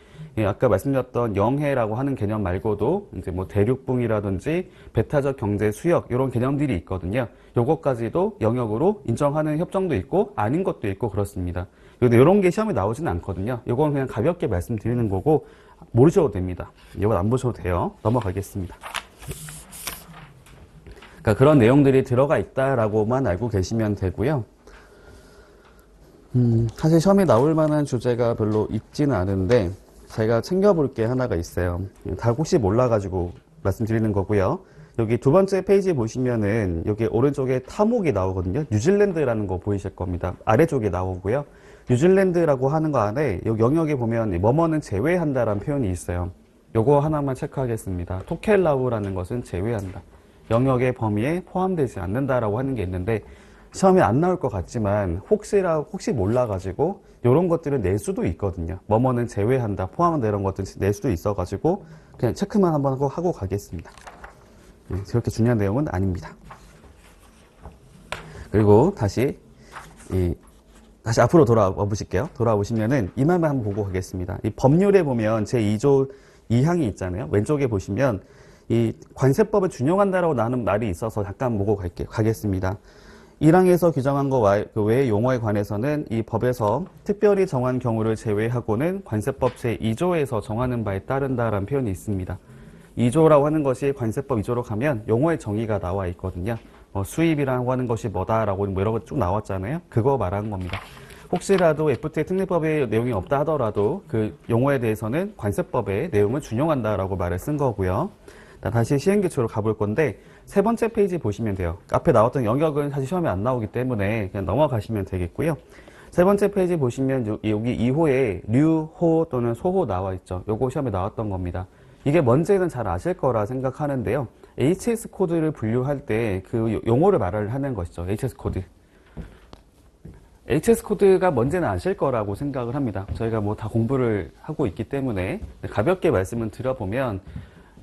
아까 말씀드렸던 영해라고 하는 개념 말고도 이제 뭐 대륙붕이라든지 배타적 경제 수역 이런 개념들이 있거든요. 요것까지도 영역으로 인정하는 협정도 있고 아닌 것도 있고 그렇습니다. 근데 이런 게 시험에 나오지는 않거든요. 이건 그냥 가볍게 말씀드리는 거고 모르셔도 됩니다. 이건 안 보셔도 돼요. 넘어가겠습니다. 그러니까 그런 내용들이 들어가 있다라고만 알고 계시면 되고요. 사실 시험에 나올 만한 주제가 별로 있지는 않은데 제가 챙겨볼 게 하나가 있어요. 다 혹시 몰라가지고 말씀드리는 거고요. 여기 두 번째 페이지 보시면은 여기 오른쪽에 타목이 나오거든요. 뉴질랜드라는 거 보이실 겁니다. 아래쪽에 나오고요. 뉴질랜드라고 하는 거 안에 여기 영역에 보면 뭐뭐는 제외한다라는 표현이 있어요. 요거 하나만 체크하겠습니다. 토켈라우라는 것은 제외한다. 영역의 범위에 포함되지 않는다라고 하는 게 있는데 시험에 안 나올 것 같지만 혹시 몰라가지고 이런 것들을 낼 수도 있거든요. 뭐뭐는 제외한다, 포함한다 이런 것들 낼 수도 있어가지고 그냥 체크만 한번 하고 가겠습니다. 그렇게 중요한 내용은 아닙니다. 그리고 다시 앞으로 돌아와 보실게요. 돌아와 보시면은 이 말만 한번 보고 가겠습니다. 이 법률에 보면 제2조 2항이 있잖아요. 왼쪽에 보시면 이 관세법을 준용한다라고 나는 말이 있어서 잠깐 보고 가겠습니다. 1항에서 규정한 것 외의 용어에 관해서는 이 법에서 특별히 정한 경우를 제외하고는 관세법 제2조에서 정하는 바에 따른다라는 표현이 있습니다. 2조라고 하는 것이 관세법 2조로 가면 용어의 정의가 나와 있거든요. 수입이라고 하는 것이 뭐다라고 뭐 이런 거 쭉 나왔잖아요. 그거 말하는 겁니다. 혹시라도 FTA 특례법에 내용이 없다 하더라도 그 용어에 대해서는 관세법의 내용을 준용한다라고 말을 쓴 거고요. 다시 시행규칙으로 가볼 건데 세 번째 페이지 보시면 돼요. 앞에 나왔던 영역은 사실 시험에 안 나오기 때문에 그냥 넘어가시면 되겠고요. 세 번째 페이지 보시면 여기 2호에 류, 호 또는 소호 나와 있죠. 요거 시험에 나왔던 겁니다. 이게 뭔지는 잘 아실 거라 생각하는데요. HS 코드를 분류할 때 그 용어를 말을 하는 것이죠. HS 코드. HS 코드가 뭔지는 아실 거라고 생각을 합니다. 저희가 뭐 다 공부를 하고 있기 때문에 가볍게 말씀을 드려보면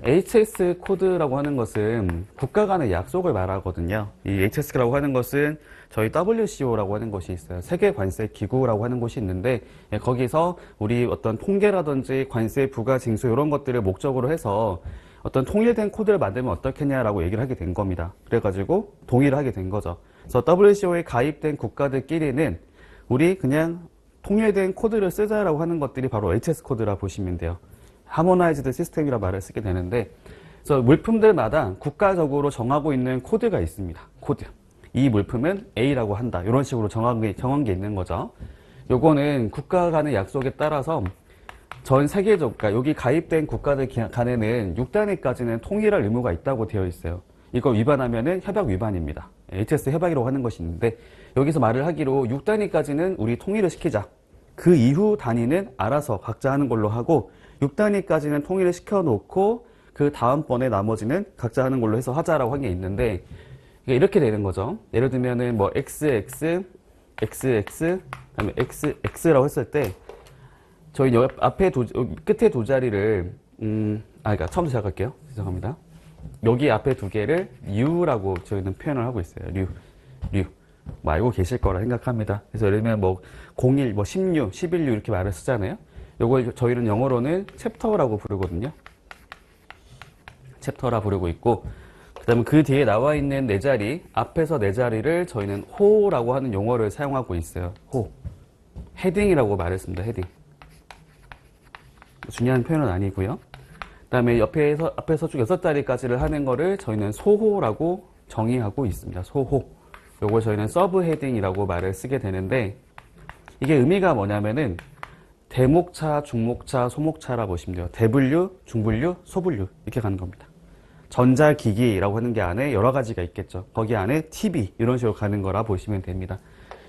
HS 코드라고 하는 것은 국가 간의 약속을 말하거든요. 이 HS라고 하는 것은 저희 WCO라고 하는 것이 있어요. 세계 관세 기구라고 하는 곳이 있는데 거기서 우리 어떤 통계라든지 관세 부과 징수 이런 것들을 목적으로 해서 어떤 통일된 코드를 만들면 어떻겠냐라고 얘기를 하게 된 겁니다. 그래가지고 동의를 하게 된 거죠. 그래서 WCO에 가입된 국가들끼리는 우리 그냥 통일된 코드를 쓰자라고 하는 것들이 바로 HS 코드라 보시면 돼요. 하모나이즈드 시스템이라 말을 쓰게 되는데, 그래서 물품들마다 국가적으로 정하고 있는 코드가 있습니다. 코드. 이 물품은 A라고 한다. 이런 식으로 정한 게 있는 거죠. 요거는 국가 간의 약속에 따라서 전 세계적, 그러니까 여기 가입된 국가들 간에는 6단위까지는 통일할 의무가 있다고 되어 있어요. 이거 위반하면은 협약 위반입니다. HS 협약이라고 하는 것이 있는데, 여기서 말을 하기로 6단위까지는 우리 통일을 시키자. 그 이후 단위는 알아서 각자 하는 걸로 하고, 6단위까지는 통일을 시켜놓고 그 다음번에 나머지는 각자 하는 걸로 해서 하자라고 한 게 있는데 이렇게 되는 거죠. 예를 들면은 뭐 XX, XX, 그다음에 XX라고 했을 때 저희 앞에 끝에 두 자리를 그러니까 처음부터 시작할게요. 죄송합니다. 여기 앞에 두 개를 U라고 저희는 표현을 하고 있어요. 류. 뭐 알고 계실 거라 생각합니다. 그래서 예를 들면 뭐 01, 뭐 16, 11류 이렇게 말을 쓰잖아요. 요걸 저희는 영어로는 챕터라고 부르거든요. 챕터라 부르고 있고, 그 다음에 그 뒤에 나와 있는 네 자리, 앞에서 네 자리를 저희는 호라고 하는 용어를 사용하고 있어요. 호. 헤딩이라고 말했습니다. 헤딩. 중요한 표현은 아니고요. 그 다음에 앞에서 쭉 6자리까지를 하는 거를 저희는 소호라고 정의하고 있습니다. 소호. 요걸 저희는 서브 헤딩이라고 말을 쓰게 되는데, 이게 의미가 뭐냐면은 대목차, 중목차, 소목차라 보시면 돼요. 대분류, 중분류, 소분류 이렇게 가는 겁니다. 전자기기라고 하는 게 안에 여러 가지가 있겠죠. 거기 안에 TV 이런 식으로 가는 거라 보시면 됩니다.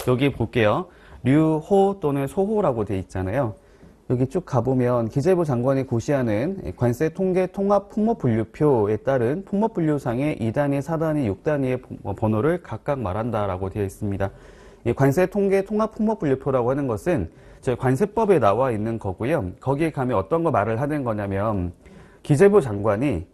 여기 볼게요. 류호 또는 소호라고 돼 있잖아요. 여기 쭉 가보면 기재부 장관이 고시하는 관세 통계 통합 품목분류표에 따른 품목분류상의 2단위, 4단위, 6단위의 번호를 각각 말한다라고 되어 있습니다. 이 관세 통계 통합 품목분류표라고 하는 것은 저희 관세법에 나와 있는 거고요. 거기에 가면 어떤 거 말을 하는 거냐면 기재부 장관이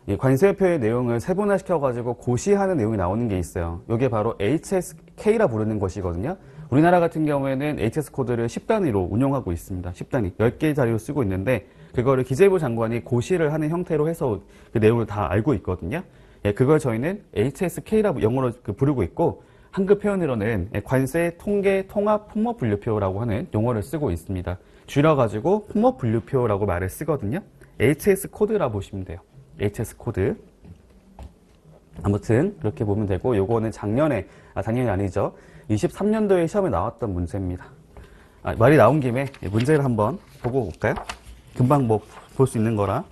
이 관세표의 내용을 세분화시켜가지고 고시하는 내용이 나오는 게 있어요. 이게 바로 HSK라 부르는 것이거든요. 우리나라 같은 경우에는 HS 코드를 10단위로 운용하고 있습니다. 10단위, 10개의 자리로 쓰고 있는데 그거를 기재부 장관이 고시를 하는 형태로 해서 그 내용을 다 알고 있거든요. 예, 그걸 저희는 HSK라고 영어로 부르고 있고 한글 표현으로는 관세 통계 통합 품목분류표라고 하는 용어를 쓰고 있습니다. 줄여가지고 품목분류표라고 말을 쓰거든요. HS 코드라 보시면 돼요. HS 코드. 아무튼 그렇게 보면 되고, 요거는 작년이 아니죠. 23년도에 시험에 나왔던 문제입니다. 말이 나온 김에 문제를 한번 보고 볼까요? 금방 볼 수 있는 거라.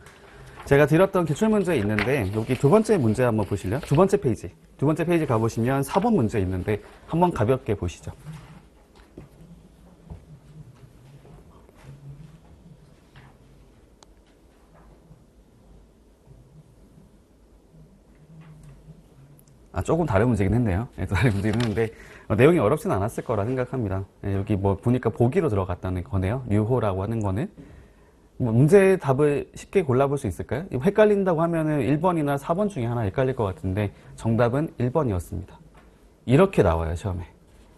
제가 드렸던 기출문제 있는데 여기 두 번째 문제 한번 보실래요? 두 번째 페이지 가보시면 4번 문제 있는데 한번 가볍게 보시죠. 조금 다른 문제긴 했네요. 다른 문제긴 했는데 내용이 어렵진 않았을 거라 생각합니다. 여기 보니까 보기로 들어갔다는 거네요. 류호라고 하는 거는. 문제 답을 쉽게 골라볼 수 있을까요? 헷갈린다고 하면은 1번이나 4번 중에 하나 헷갈릴 것 같은데 정답은 1번이었습니다. 이렇게 나와요, 시험에.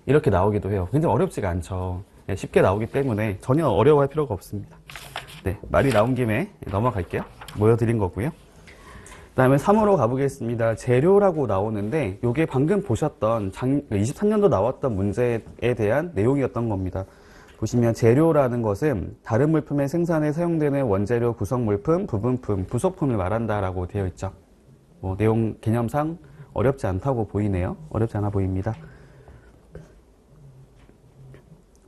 이렇게 나오기도 해요. 굉장히 어렵지가 않죠. 쉽게 나오기 때문에 전혀 어려워할 필요가 없습니다. 네, 말이 나온 김에 넘어갈게요. 모여드린 거고요. 그 다음에 3으로 가보겠습니다. 재료라고 나오는데 이게 방금 보셨던 23년도 나왔던 문제에 대한 내용이었던 겁니다. 보시면 재료라는 것은 다른 물품의 생산에 사용되는 원재료, 구성물품, 부분품, 부속품을 말한다라고 되어 있죠. 내용 개념상 어렵지 않다고 보이네요. 어렵지 않아 보입니다.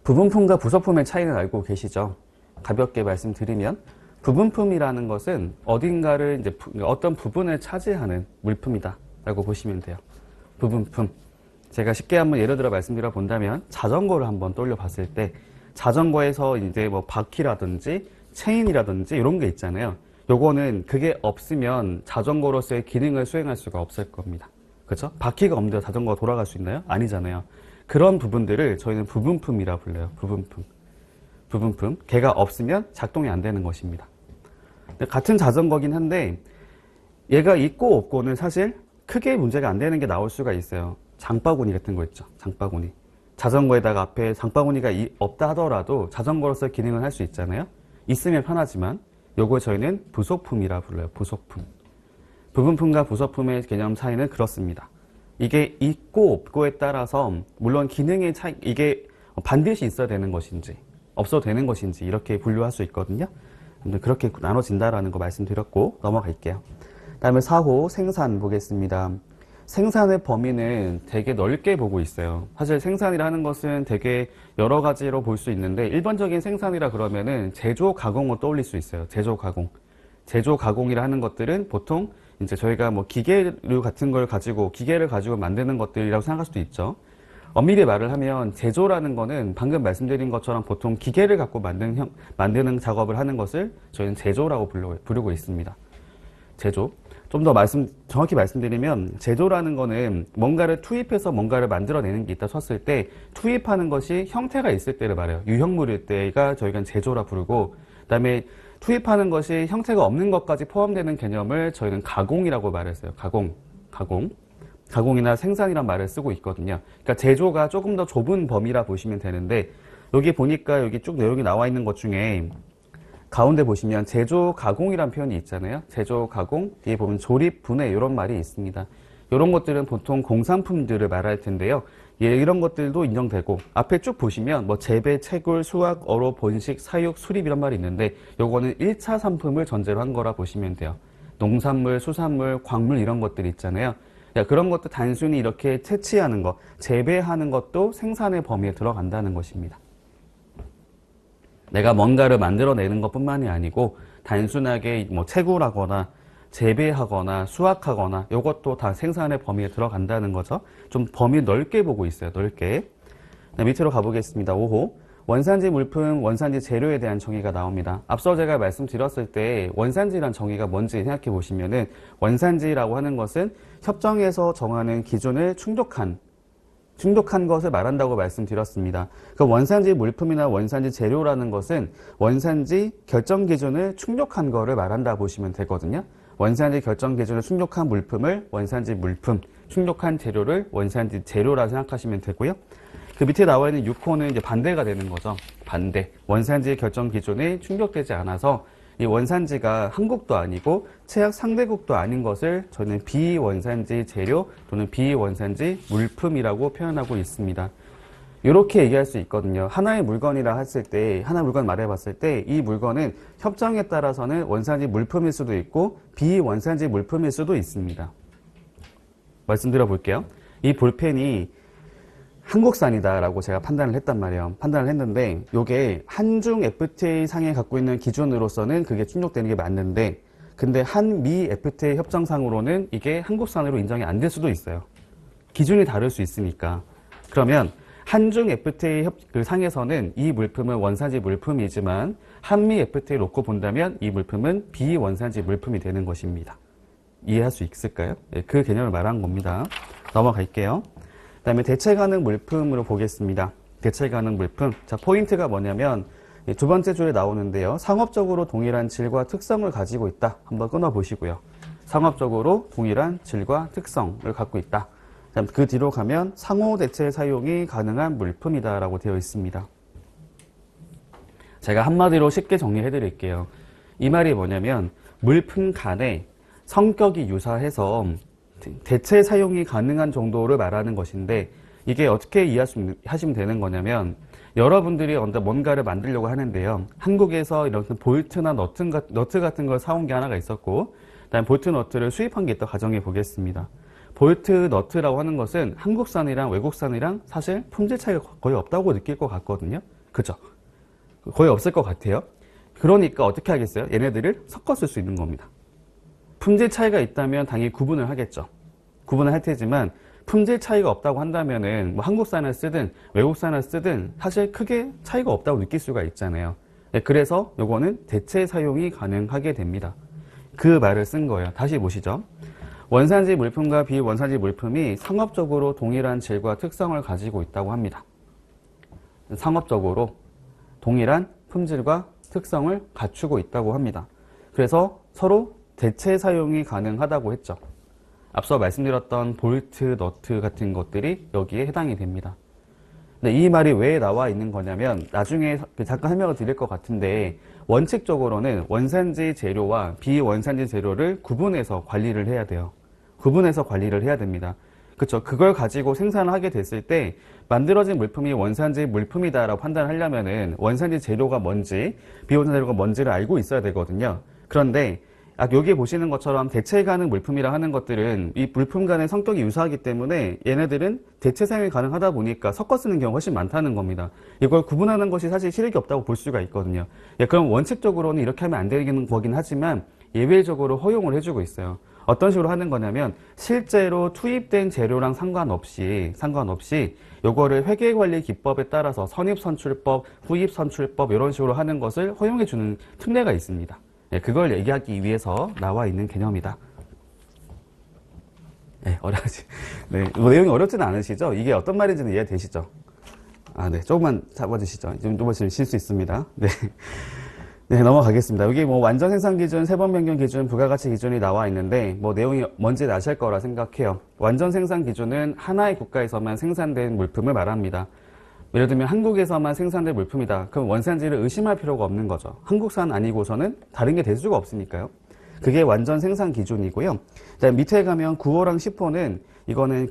부분품과 부속품의 차이는 알고 계시죠? 가볍게 말씀드리면 부분품이라는 것은 어딘가를 이제 어떤 부분을 차지하는 물품이다 라고 보시면 돼요. 부분품. 제가 쉽게 한번 예를 들어 말씀드려 본다면 자전거를 한번 떠올려 봤을 때 자전거에서 이제 바퀴라든지 체인이라든지 이런 게 있잖아요. 요거는 그게 없으면 자전거로서의 기능을 수행할 수가 없을 겁니다. 그렇죠? 바퀴가 없는데 자전거가 돌아갈 수 있나요? 아니잖아요. 그런 부분들을 저희는 부분품이라 불러요. 부분품. 걔가 없으면 작동이 안 되는 것입니다. 같은 자전거긴 한데 얘가 있고 없고는 사실 크게 문제가 안 되는 게 나올 수가 있어요. 장바구니 같은 거 있죠. 장바구니. 자전거에다가 앞에 장바구니가 없다 하더라도 자전거로서 기능을 할 수 있잖아요. 있으면 편하지만 요걸 저희는 부속품이라 불러요. 부속품. 부분품과 부속품의 개념 차이는 그렇습니다. 이게 있고 없고에 따라서 물론 기능의 차이, 이게 반드시 있어야 되는 것인지 없어도 되는 것인지 이렇게 분류할 수 있거든요. 그렇게 나눠진다라는 거 말씀드렸고 넘어갈게요. 다음에 4호 생산 보겠습니다. 생산의 범위는 되게 넓게 보고 있어요. 사실 생산이라 하는 것은 되게 여러 가지로 볼 수 있는데 일반적인 생산이라 그러면은 제조 가공을 떠올릴 수 있어요. 제조 가공. 제조 가공이라 하는 것들은 보통 이제 저희가 기계류 같은 걸 가지고 기계를 가지고 만드는 것들이라고 생각할 수도 있죠. 엄밀히 말을 하면 제조라는 거는 방금 말씀드린 것처럼 보통 기계를 갖고 만드는 작업을 하는 것을 저희는 제조라고 부르고 있습니다. 제조. 좀 더 정확히 말씀드리면 제조라는 거는 뭔가를 투입해서 뭔가를 만들어내는 게 있다 쳤을 때 투입하는 것이 형태가 있을 때를 말해요. 유형물일 때가 저희가 제조라 부르고 그다음에 투입하는 것이 형태가 없는 것까지 포함되는 개념을 저희는 가공이라고 말했어요. 가공이나 생산이란 말을 쓰고 있거든요. 그러니까 제조가 조금 더 좁은 범위라 보시면 되는데 여기 보니까 여기 쭉 내용이 나와 있는 것 중에 가운데 보시면 제조 가공이란 표현이 있잖아요. 제조 가공 뒤에 보면 조립 분해 이런 말이 있습니다. 이런 것들은 보통 공산품들을 말할 텐데요. 예, 이런 것들도 인정되고, 앞에 쭉 보시면 뭐 재배, 채굴, 수확, 어로, 번식, 사육, 수립 이런 말이 있는데 요거는 1차 상품을 전제로 한 거라 보시면 돼요. 농산물, 수산물, 광물 이런 것들 있잖아요. 그런 것도 단순히 이렇게 채취하는 것, 재배하는 것도 생산의 범위에 들어간다는 것입니다. 내가 뭔가를 만들어내는 것뿐만이 아니고 단순하게 뭐 채굴하거나 재배하거나 수확하거나 이것도 다 생산의 범위에 들어간다는 거죠. 좀 범위 넓게 보고 있어요. 넓게. 밑으로 가보겠습니다. 5호. 원산지 물품, 원산지 재료에 대한 정의가 나옵니다. 앞서 제가 말씀드렸을 때 원산지란 정의가 뭔지 생각해 보시면은 원산지라고 하는 것은 협정에서 정하는 기준을 충족한 것을 말한다고 말씀드렸습니다. 그 원산지 물품이나 원산지 재료라는 것은 원산지 결정 기준을 충족한 거를 말한다 보시면 되거든요. 원산지 결정 기준을 충족한 물품을 원산지 물품, 충족한 재료를 원산지 재료라 생각하시면 되고요. 그 밑에 나와 있는 6호는 이제 반대가 되는 거죠. 반대. 원산지 결정 기준이 충족되지 않아서 이 원산지가 한국도 아니고 최악 상대국도 아닌 것을 저는 비원산지 재료 또는 비원산지 물품이라고 표현하고 있습니다. 이렇게 얘기할 수 있거든요. 하나의 물건이라 했을 때, 하나 물건 말해봤을 때 이 물건은 협정에 따라서는 원산지 물품일 수도 있고 비원산지 물품일 수도 있습니다. 말씀드려 볼게요. 이 볼펜이 한국산이다라고 제가 판단을 했단 말이에요. 판단을 했는데 이게 한중 FTA 상에 갖고 있는 기준으로서는 그게 충족되는 게 맞는데 근데 한미 FTA 협정상으로는 이게 한국산으로 인정이 안 될 수도 있어요. 기준이 다를 수 있으니까. 그러면 한중 FTA 상에서는 이 물품은 원산지 물품이지만 한미 FTA 놓고 본다면 이 물품은 비원산지 물품이 되는 것입니다. 이해할 수 있을까요? 네, 그 개념을 말한 겁니다. 넘어갈게요. 그 다음에 대체 가능 물품으로 보겠습니다. 대체 가능 물품. 자, 포인트가 뭐냐면 두 번째 줄에 나오는데요. 상업적으로 동일한 질과 특성을 가지고 있다. 한번 끊어 보시고요. 상업적으로 동일한 질과 특성을 갖고 있다. 그 뒤로 가면 상호 대체 사용이 가능한 물품이다 라고 되어 있습니다. 제가 한마디로 쉽게 정리해 드릴게요. 이 말이 뭐냐면 물품 간에 성격이 유사해서 대체 사용이 가능한 정도를 말하는 것인데 이게 어떻게 이해하시면 되는 거냐면 여러분들이 뭔가를 만들려고 하는데요. 한국에서 이런 볼트나 너트 같은 걸 사온 게 하나가 있었고 그다음에 볼트 너트를 수입한 게 있다 가정해 보겠습니다. 볼트 너트라고 하는 것은 한국산이랑 외국산이랑 사실 품질 차이가 거의 없다고 느낄 것 같거든요. 그죠? 거의 없을 것 같아요. 그러니까 어떻게 하겠어요? 얘네들을 섞어 쓸 수 있는 겁니다. 품질 차이가 있다면 당연히 구분을 하겠죠. 구분을 할 테지만 품질 차이가 없다고 한다면은 뭐 한국산을 쓰든 외국산을 쓰든 사실 크게 차이가 없다고 느낄 수가 있잖아요. 네, 그래서 요거는 대체 사용이 가능하게 됩니다. 그 말을 쓴 거예요. 다시 보시죠. 원산지 물품과 비원산지 물품이 상업적으로 동일한 질과 특성을 가지고 있다고 합니다. 상업적으로 동일한 품질과 특성을 갖추고 있다고 합니다. 그래서 서로 대체 사용이 가능하다고 했죠. 앞서 말씀드렸던 볼트, 너트 같은 것들이 여기에 해당이 됩니다. 근데 이 말이 왜 나와 있는 거냐면 나중에 잠깐 설명을 드릴 것 같은데 원칙적으로는 원산지 재료와 비원산지 재료를 구분해서 관리를 해야 돼요. 구분해서 관리를 해야 됩니다. 그렇죠. 그걸 가지고 생산을 하게 됐을 때 만들어진 물품이 원산지 물품이다라고 판단하려면은 원산지 재료가 뭔지 비원산지 재료가 뭔지를 알고 있어야 되거든요. 그런데 여기 보시는 것처럼 대체 가능 물품이라 하는 것들은 이 물품 간의 성격이 유사하기 때문에 얘네들은 대체 사용이 가능하다 보니까 섞어 쓰는 경우가 훨씬 많다는 겁니다. 이걸 구분하는 것이 사실 실익이 없다고 볼 수가 있거든요. 그럼 원칙적으로는 이렇게 하면 안 되는 거긴 하지만 예외적으로 허용을 해주고 있어요. 어떤 식으로 하는 거냐면 실제로 투입된 재료랑 상관없이 요거를 회계관리 기법에 따라서 선입선출법, 후입선출법 이런 식으로 하는 것을 허용해주는 특례가 있습니다. 그걸 얘기하기 위해서 나와 있는 개념이다. 네, 뭐 내용이 어렵지는 않으시죠? 이게 어떤 말인지는 이해되시죠? 네, 조금만 잡아주시죠. 좀 쉴 수 있습니다. 네, 넘어가겠습니다. 여기 뭐 완전 생산 기준, 세번 변경 기준, 부가가치 기준이 나와 있는데 뭐 내용이 뭔지 아실 거라 생각해요. 완전 생산 기준은 하나의 국가에서만 생산된 물품을 말합니다. 예를 들면 한국에서만 생산된 물품이다. 그럼 원산지를 의심할 필요가 없는 거죠. 한국산 아니고서는 다른 게 될 수가 없으니까요. 그게 완전 생산 기준이고요. 밑에 가면 9호랑 10호는 이거는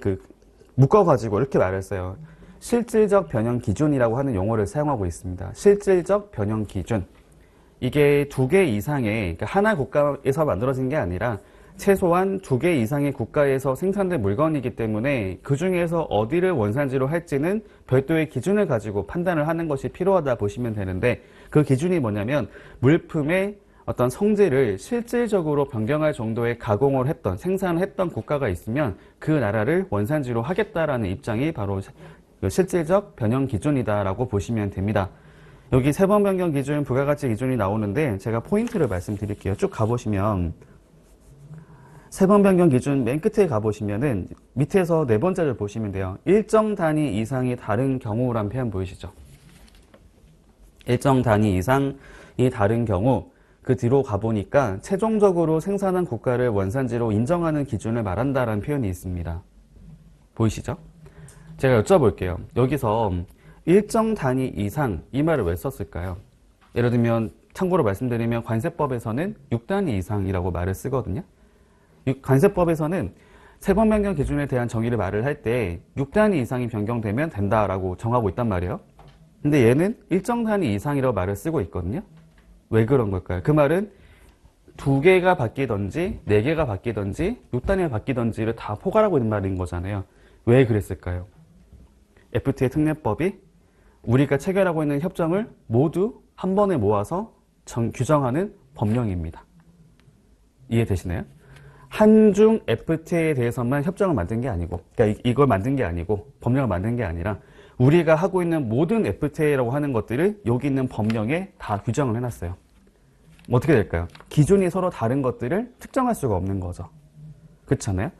묶어가지고 이렇게 말했어요. 실질적 변형 기준이라고 하는 용어를 사용하고 있습니다. 실질적 변형 기준. 이게 2개 이상의, 그러니까 하나 국가에서 만들어진 게 아니라 최소한 2개 이상의 국가에서 생산된 물건이기 때문에 그 중에서 어디를 원산지로 할지는 별도의 기준을 가지고 판단을 하는 것이 필요하다 보시면 되는데, 그 기준이 뭐냐면 물품의 어떤 성질을 실질적으로 변경할 정도의 가공을 했던, 생산을 했던 국가가 있으면 그 나라를 원산지로 하겠다라는 입장이 바로 실질적 변형 기준이다라고 보시면 됩니다. 여기 세번 변경 기준, 부가가치 기준이 나오는데 제가 포인트를 말씀드릴게요. 쭉 가보시면 세번 변경 기준 맨 끝에 가보시면은 밑에서 네 번째를 보시면 돼요. 일정 단위 이상이 다른 경우란 표현 보이시죠? 일정 단위 이상이 다른 경우, 그 뒤로 가보니까 최종적으로 생산한 국가를 원산지로 인정하는 기준을 말한다라는 표현이 있습니다. 보이시죠? 제가 여쭤볼게요. 여기서 일정 단위 이상, 이 말을 왜 썼을까요? 예를 들면 참고로 말씀드리면 관세법에서는 6단위 이상이라고 말을 쓰거든요. 관세법에서는 세번 변경 기준에 대한 정의를 말을 할 때 6단위 이상이 변경되면 된다라고 정하고 있단 말이에요. 근데 얘는 일정 단위 이상이라고 말을 쓰고 있거든요. 왜 그런 걸까요? 그 말은 2개가 바뀌든지 4개가 바뀌든지 6단위가 바뀌든지를 다 포괄하고 있는 말인 거잖아요. 왜 그랬을까요? FTA 특례법이 우리가 체결하고 있는 협정을 모두 한 번에 모아서 규정하는 법령입니다. 이해되시나요? 한중 FTA에 대해서만 협정을 만든 게 아니고, 그러니까 이걸 만든 게 아니고, 법령을 만든 게 아니라 우리가 하고 있는 모든 FTA라고 하는 것들을 여기 있는 법령에 다 규정을 해놨어요. 어떻게 될까요? 기준이 서로 다른 것들을 특정할 수가 없는 거죠. 그렇잖아요?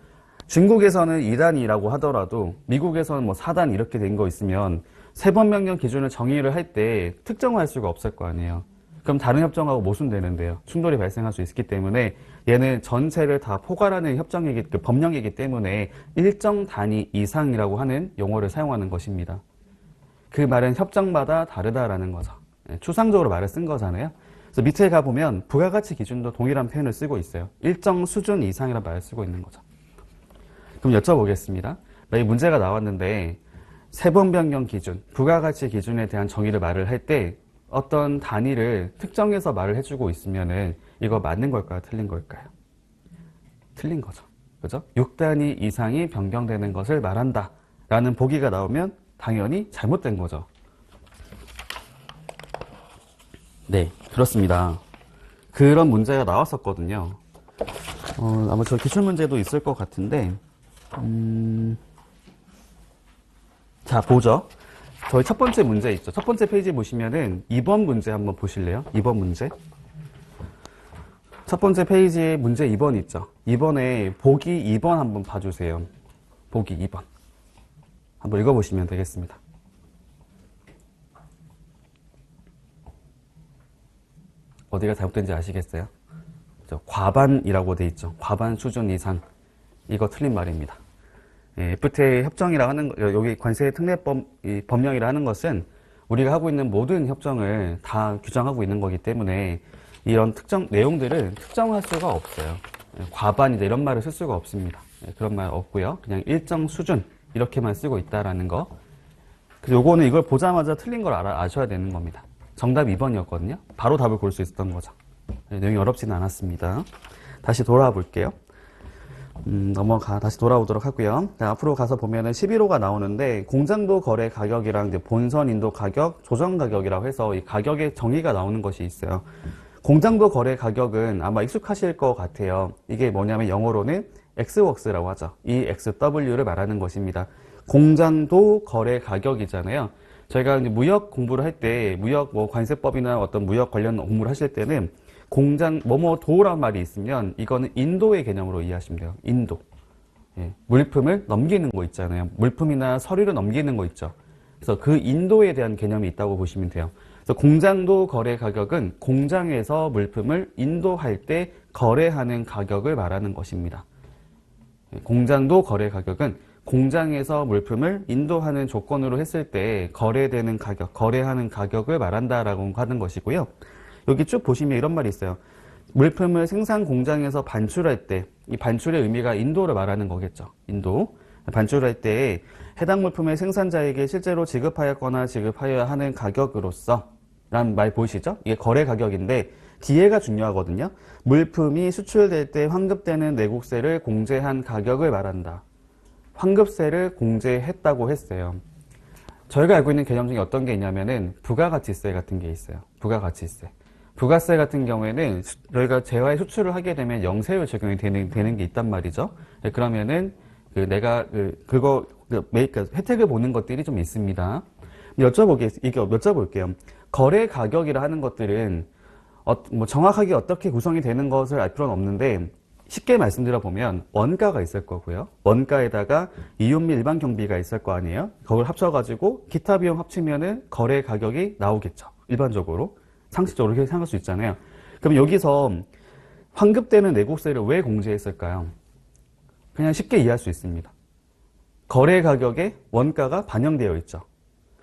중국에서는 2단이라고 하더라도 미국에서는 뭐 4단 이렇게 된 거 있으면 세번 변경 기준을 정의를 할 때 특정할 수가 없을 거 아니에요. 그럼 다른 협정하고 모순되는데요. 충돌이 발생할 수 있기 때문에 얘는 전체를 다 포괄하는 법령이기 때문에 일정 단위 이상이라고 하는 용어를 사용하는 것입니다. 그 말은 협정마다 다르다라는 거죠. 추상적으로 말을 쓴 거잖아요. 그래서 밑에 가보면 부가가치 기준도 동일한 표현을 쓰고 있어요. 일정 수준 이상이라는 말을 쓰고 있는 거죠. 그럼 여쭤보겠습니다. 이 문제가 나왔는데 세번 변경 기준, 부가가치 기준에 대한 정의를 말을 할 때 어떤 단위를 특정해서 말을 해주고 있으면은 이거 맞는 걸까요? 틀린 걸까요? 틀린 거죠. 그죠? 6단위 이상이 변경되는 것을 말한다 라는 보기가 나오면 당연히 잘못된 거죠. 네, 그렇습니다. 그런 문제가 나왔었거든요. 아마 저 기출문제도 있을 것 같은데, 자, 보죠. 저희 첫 번째 문제 있죠. 첫 번째 페이지 보시면은 2번 문제 한번 보실래요? 2번 문제. 첫 번째 페이지에 문제 2번 있죠. 2번에 보기 2번 한번 봐주세요. 보기 2번. 한번 읽어보시면 되겠습니다. 어디가 잘못된지 아시겠어요? 과반이라고 돼 있죠. 과반 수준 이상. 이거 틀린 말입니다. FTA 협정이라 하는, 여기 관세 특례법, 법령이라 하는 것은 우리가 하고 있는 모든 협정을 다 규정하고 있는 거기 때문에 이런 특정 내용들을 특정할 수가 없어요. 과반이다 이런 말을 쓸 수가 없습니다. 그런 말 없고요. 그냥 일정 수준 이렇게만 쓰고 있다라는 거. 그래서 요거는 이걸 보자마자 틀린 걸 아셔야 되는 겁니다. 정답 2번이었거든요. 바로 답을 고를 수 있었던 거죠. 내용이 어렵지는 않았습니다. 다시 돌아와 볼게요. 다시 돌아오도록 하고요. 앞으로 가서 보면은 11호가 나오는데 공장도 거래 가격이랑 이제 본선 인도 가격, 조정 가격이라고 해서 이 가격의 정의가 나오는 것이 있어요. 공장도 거래 가격은 아마 익숙하실 것 같아요. 이게 뭐냐면 영어로는 X웍스라고 하죠. 이 XW를 말하는 것입니다. 공장도 거래 가격이잖아요. 저희가 이제 무역 공부를 할 때 무역 관세법이나 어떤 무역 관련 공부를 하실 때는 공장 뭐뭐도라는 말이 있으면 이거는 인도의 개념으로 이해하시면 돼요. 인도. 물품을 넘기는 거 있잖아요. 물품이나 서류를 넘기는 거 있죠. 그래서 그 인도에 대한 개념이 있다고 보시면 돼요. 그래서 공장도 거래 가격은 공장에서 물품을 인도할 때 거래하는 가격을 말하는 것입니다. 공장도 거래 가격은 공장에서 물품을 인도하는 조건으로 했을 때 거래되는 가격, 거래하는 가격을 말한다라고 하는 것이고요. 여기 쭉 보시면 이런 말이 있어요. 물품을 생산 공장에서 반출할 때 이 반출의 의미가 인도를 말하는 거겠죠. 인도. 반출할 때 해당 물품의 생산자에게 실제로 지급하였거나 지급하여야 하는 가격으로서 라는 말 보이시죠? 이게 거래 가격인데 뒤에가 중요하거든요. 물품이 수출될 때 환급되는 내국세를 공제한 가격을 말한다. 환급세를 공제했다고 했어요. 저희가 알고 있는 개념 중에 어떤 게 있냐면은 부가가치세 같은 게 있어요. 부가가치세. 부가세 같은 경우에는 저희가 재화의 수출을 하게 되면 영세율 적용이 되는 게 있단 말이죠. 그러면은 내가 혜택을 보는 것들이 좀 있습니다. 여쭤볼게요. 거래 가격이라 하는 것들은 뭐 정확하게 어떻게 구성이 되는 것을 알 필요는 없는데 쉽게 말씀드려 보면 원가가 있을 거고요. 원가에다가 이윤 및 일반 경비가 있을 거 아니에요. 그걸 합쳐가지고 기타 비용 합치면은 거래 가격이 나오겠죠. 일반적으로 상식적으로 그렇게 생각할 수 있잖아요. 그럼 여기서 환급되는 내국세를 왜 공제했을까요? 그냥 쉽게 이해할 수 있습니다. 거래 가격에 원가가 반영되어 있죠.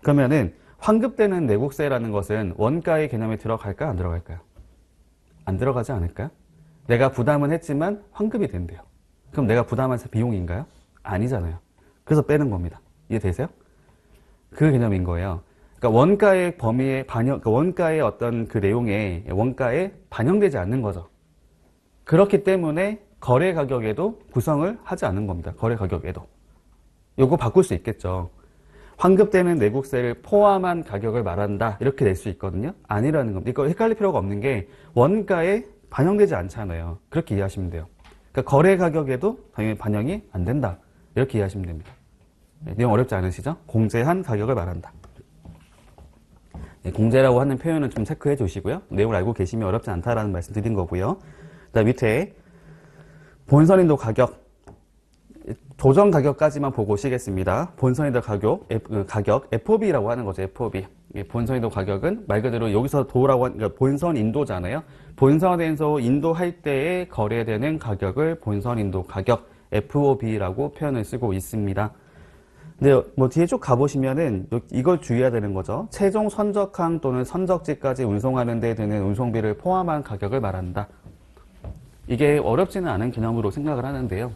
그러면은 환급되는 내국세라는 것은 원가의 개념에 들어갈까요? 안 들어갈까요? 안 들어가지 않을까요? 내가 부담은 했지만 환급이 된대요. 그럼 내가 부담한 비용인가요? 아니잖아요. 그래서 빼는 겁니다. 이해되세요? 그 개념인 거예요. 그러니까 원가의 범위에 그러니까 원가의 어떤 그 내용에 원가에 반영되지 않는 거죠. 그렇기 때문에 거래 가격에도 구성을 하지 않는 겁니다. 거래 가격에도. 요거 바꿀 수 있겠죠. 환급되는 내국세를 포함한 가격을 말한다. 이렇게 낼 수 있거든요. 아니라는 겁니다. 이거 헷갈릴 필요가 없는 게 원가에 반영되지 않잖아요. 그렇게 이해하시면 돼요. 그러니까 거래 가격에도 당연히 반영이 안 된다. 이렇게 이해하시면 됩니다. 네, 내용 어렵지 않으시죠? 공제한 가격을 말한다. 네, 공제라고 하는 표현은 좀 체크해 주시고요. 내용을 알고 계시면 어렵지 않다라는 말씀 드린 거고요. 그다음 밑에 본선인도 가격, 조정 가격까지만 보고 오시겠습니다. 본선인도 가격 FOB라고 하는 거죠. FOB. 본선인도 가격은 말 그대로 여기서 도라고 하는 그러니까 본선 인도잖아요. 본선에서 인도할 때에 거래되는 가격을 본선 인도 가격 FOB라고 표현을 쓰고 있습니다. 근데 뭐 뒤에 쭉 가보시면은 이걸 주의해야 되는 거죠. 최종 선적항 또는 선적지까지 운송하는 데 드는 운송비를 포함한 가격을 말한다. 이게 어렵지는 않은 개념으로 생각을 하는데요.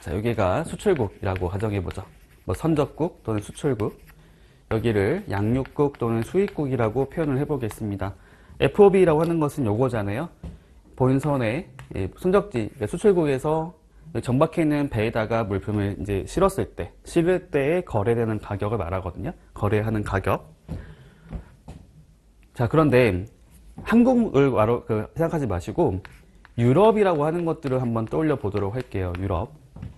자, 여기가 수출국이라고 가정해보죠. 뭐 선적국 또는 수출국. 여기를 양육국 또는 수입국이라고 표현을 해보겠습니다. FOB라고 하는 것은 요거잖아요. 본선에 선적지, 그러니까 수출국에서 정박해 있는 배에다가 물품을 이제 실을 때에 거래되는 가격을 말하거든요. 거래하는 가격. 자, 그런데 한국을 생각하지 마시고 유럽이라고 하는 것들을 한번 떠올려 보도록 할게요.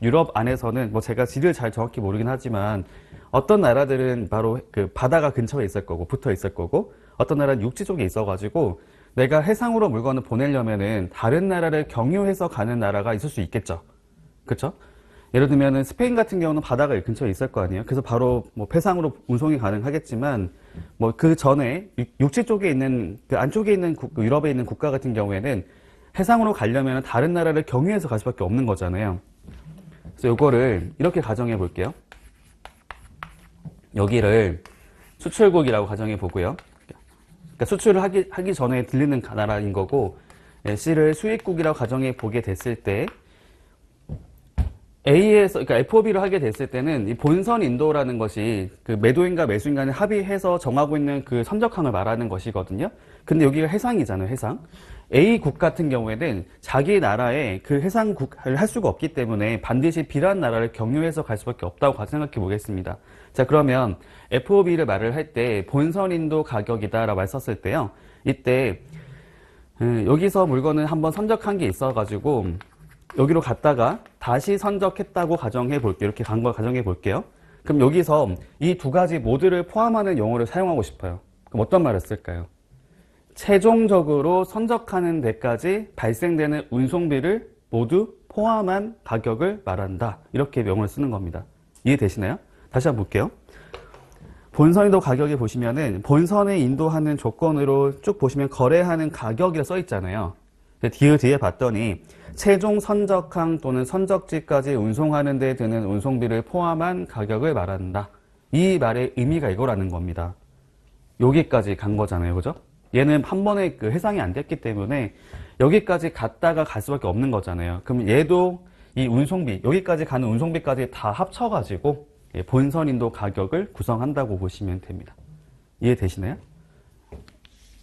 유럽 안에서는 뭐 제가 지리를 잘 정확히 모르긴 하지만 어떤 나라들은 바로 그 바다가 근처에 있을 거고 붙어 있을 거고 어떤 나라는 육지 쪽에 있어 가지고 내가 해상으로 물건을 보내려면은 다른 나라를 경유해서 가는 나라가 있을 수 있겠죠. 그렇죠? 예를 들면은 스페인 같은 경우는 바다가 근처에 있을 거 아니에요. 그래서 바로 뭐 배상으로 운송이 가능하겠지만 뭐 그 전에 육지 쪽에 있는 그 안쪽에 있는 유럽에 있는 국가 같은 경우에는 해상으로 가려면 다른 나라를 경유해서 갈 수밖에 없는 거잖아요. 그래서 요거를 이렇게 가정해 볼게요. 여기를 수출국이라고 가정해 보고요. 그러니까 수출을 하기 전에 들리는 나라인 거고, C를 수입국이라고 가정해 보게 됐을 때, A에서, 그러니까 FOB를 하게 됐을 때는 이 본선 인도라는 것이 그 매도인과 매수인 간에 합의해서 정하고 있는 그 선적항을 말하는 것이거든요. 근데 여기가 해상이잖아요, 해상. A국 같은 경우에는 자기 나라에 그 해상국을 할 수가 없기 때문에 반드시 B라는 나라를 경유해서 갈 수밖에 없다고 생각해 보겠습니다. 자, 그러면 FOB를 말을 할 때 본선 인도 가격이다라고 말 썼을 때요. 이때 여기서 물건을 한번 선적한 게 있어가지고 여기로 갔다가 다시 선적했다고 가정해 볼게요. 이렇게 간 걸 가정해 볼게요. 그럼 여기서 이 두 가지 모두를 포함하는 용어를 사용하고 싶어요. 그럼 어떤 말을 쓸까요? 최종적으로 선적하는 데까지 발생되는 운송비를 모두 포함한 가격을 말한다. 이렇게 명을 쓰는 겁니다. 이해되시나요? 다시 한번 볼게요. 본선인도 가격에 보시면은 본선에 인도하는 조건으로 쭉 보시면 거래하는 가격이라 써 있잖아요. 뒤에 봤더니 최종 선적항 또는 선적지까지 운송하는 데 드는 운송비를 포함한 가격을 말한다. 이 말의 의미가 이거라는 겁니다. 여기까지 간 거잖아요. 그죠? 얘는 한 번에 그 해상이 안 됐기 때문에 여기까지 갔다가 갈 수밖에 없는 거잖아요. 그럼 얘도 이 운송비, 여기까지 가는 운송비까지 다 합쳐가지고 본선 인도 가격을 구성한다고 보시면 됩니다. 이해되시나요?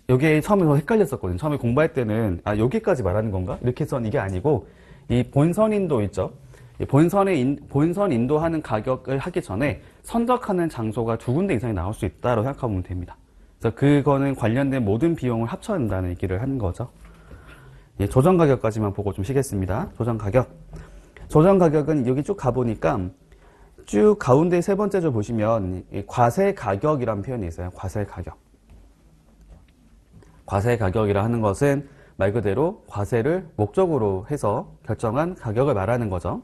여기에 처음에 헷갈렸었거든요. 처음에 공부할 때는 여기까지 말하는 건가? 이렇게 해서 이게 아니고 이 본선 인도 있죠. 이 본선 인도하는 가격을 하기 전에 선적하는 장소가 2군데 이상이 나올 수 있다고 생각하면 됩니다. 그래서 그거는 관련된 모든 비용을 합쳐야 된다는 얘기를 하는 거죠. 조정 가격까지만 보고 좀 쉬겠습니다. 조정 가격. 조정 가격은 여기 쭉 가보니까 쭉 가운데 세 번째 줄 보시면 과세 가격이라는 표현이 있어요. 과세 가격. 과세 가격이라 하는 것은 말 그대로 과세를 목적으로 해서 결정한 가격을 말하는 거죠.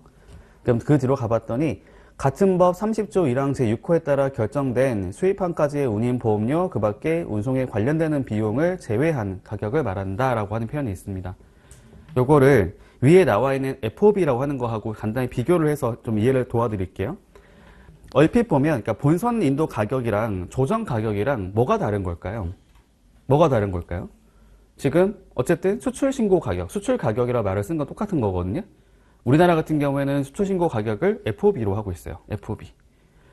그럼 그 뒤로 가봤더니 같은 법 30조 1항 제6호에 따라 결정된 수입항까지의 운임 보험료 그 밖에 운송에 관련되는 비용을 제외한 가격을 말한다라고 하는 표현이 있습니다. 요거를 위에 나와 있는 FOB라고 하는 거하고 간단히 비교를 해서 좀 이해를 도와드릴게요. 얼핏 보면 그러니까 본선 인도 가격이랑 조정 가격이랑 뭐가 다른 걸까요? 뭐가 다른 걸까요? 지금 어쨌든 수출 신고 가격, 수출 가격이라 말을 쓴 건 똑같은 거거든요. 우리나라 같은 경우에는 수출 신고 가격을 FOB로 하고 있어요. FOB.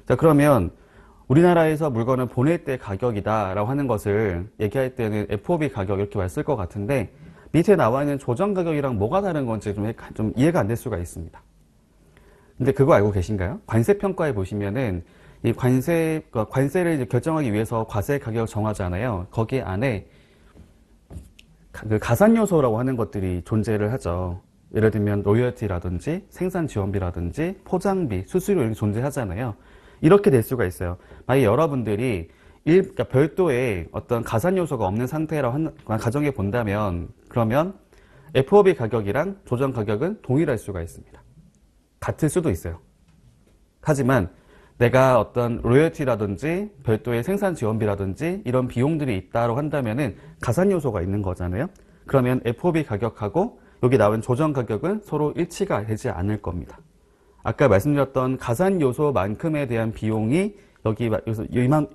자, 그러면 우리나라에서 물건을 보낼 때 가격이다라고 하는 것을 얘기할 때는 FOB 가격 이렇게 말 쓸 것 같은데 밑에 나와 있는 조정 가격이랑 뭐가 다른 건지 좀 이해가 안 될 수가 있습니다. 근데 그거 알고 계신가요? 관세 평가에 보시면은 이 관세를 이제 결정하기 위해서 과세 가격을 정하잖아요. 거기 안에 그 가산 요소라고 하는 것들이 존재를 하죠. 예를 들면 로열티라든지 생산 지원비라든지 포장비, 수수료 이렇게 존재하잖아요. 이렇게 될 수가 있어요. 만약에 여러분들이 그러니까 별도의 어떤 가산 요소가 없는 상태라고 가정해 본다면 그러면 FOB 가격이랑 조정 가격은 동일할 수가 있습니다. 같을 수도 있어요. 하지만 내가 어떤 로열티라든지 별도의 생산 지원비라든지 이런 비용들이 있다고 한다면은 가산 요소가 있는 거잖아요. 그러면 FOB 가격하고 여기 나온 조정 가격은 서로 일치가 되지 않을 겁니다. 아까 말씀드렸던 가산 요소만큼에 대한 비용이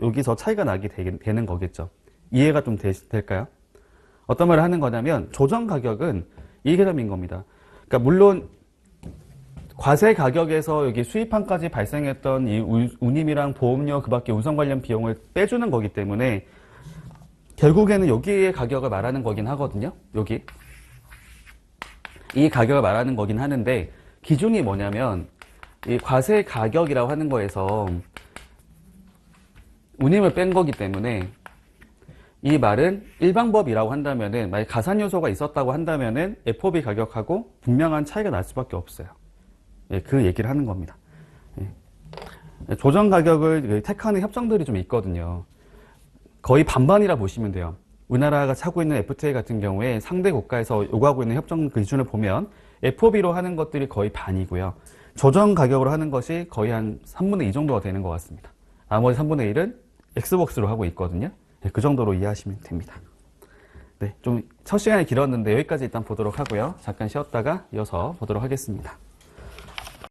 여기서 차이가 나게 되는 거겠죠. 이해가 좀 될까요? 어떤 말을 하는 거냐면 조정 가격은 이 개념인 겁니다. 그러니까 물론 과세 가격에서 여기 수입항까지 발생했던 이 운임이랑 보험료 그 밖에 운송 관련 비용을 빼주는 거기 때문에 결국에는 여기의 가격을 말하는 거긴 하거든요. 여기. 이 가격을 말하는 거긴 하는데 기준이 뭐냐면 이 과세 가격이라고 하는 거에서 운임을 뺀 거기 때문에 이 말은 일방법이라고 한다면은 만약 가산 요소가 있었다고 한다면은 FOB 가격하고 분명한 차이가 날 수밖에 없어요. 그 얘기를 하는 겁니다. 조정 가격을 택하는 협정들이 좀 있거든요. 거의 반반이라 보시면 돼요. 우리나라가 차고 있는 FTA 같은 경우에 상대 국가에서 요구하고 있는 협정 기준을 보면 FOB로 하는 것들이 거의 반이고요. 조정 가격으로 하는 것이 거의 한 3분의 2 정도가 되는 것 같습니다. 나머지 3분의 1은 X복스로 하고 있거든요. 그 정도로 이해하시면 됩니다. 네, 좀 첫 시간이 길었는데 여기까지 일단 보도록 하고요. 잠깐 쉬었다가 이어서 보도록 하겠습니다.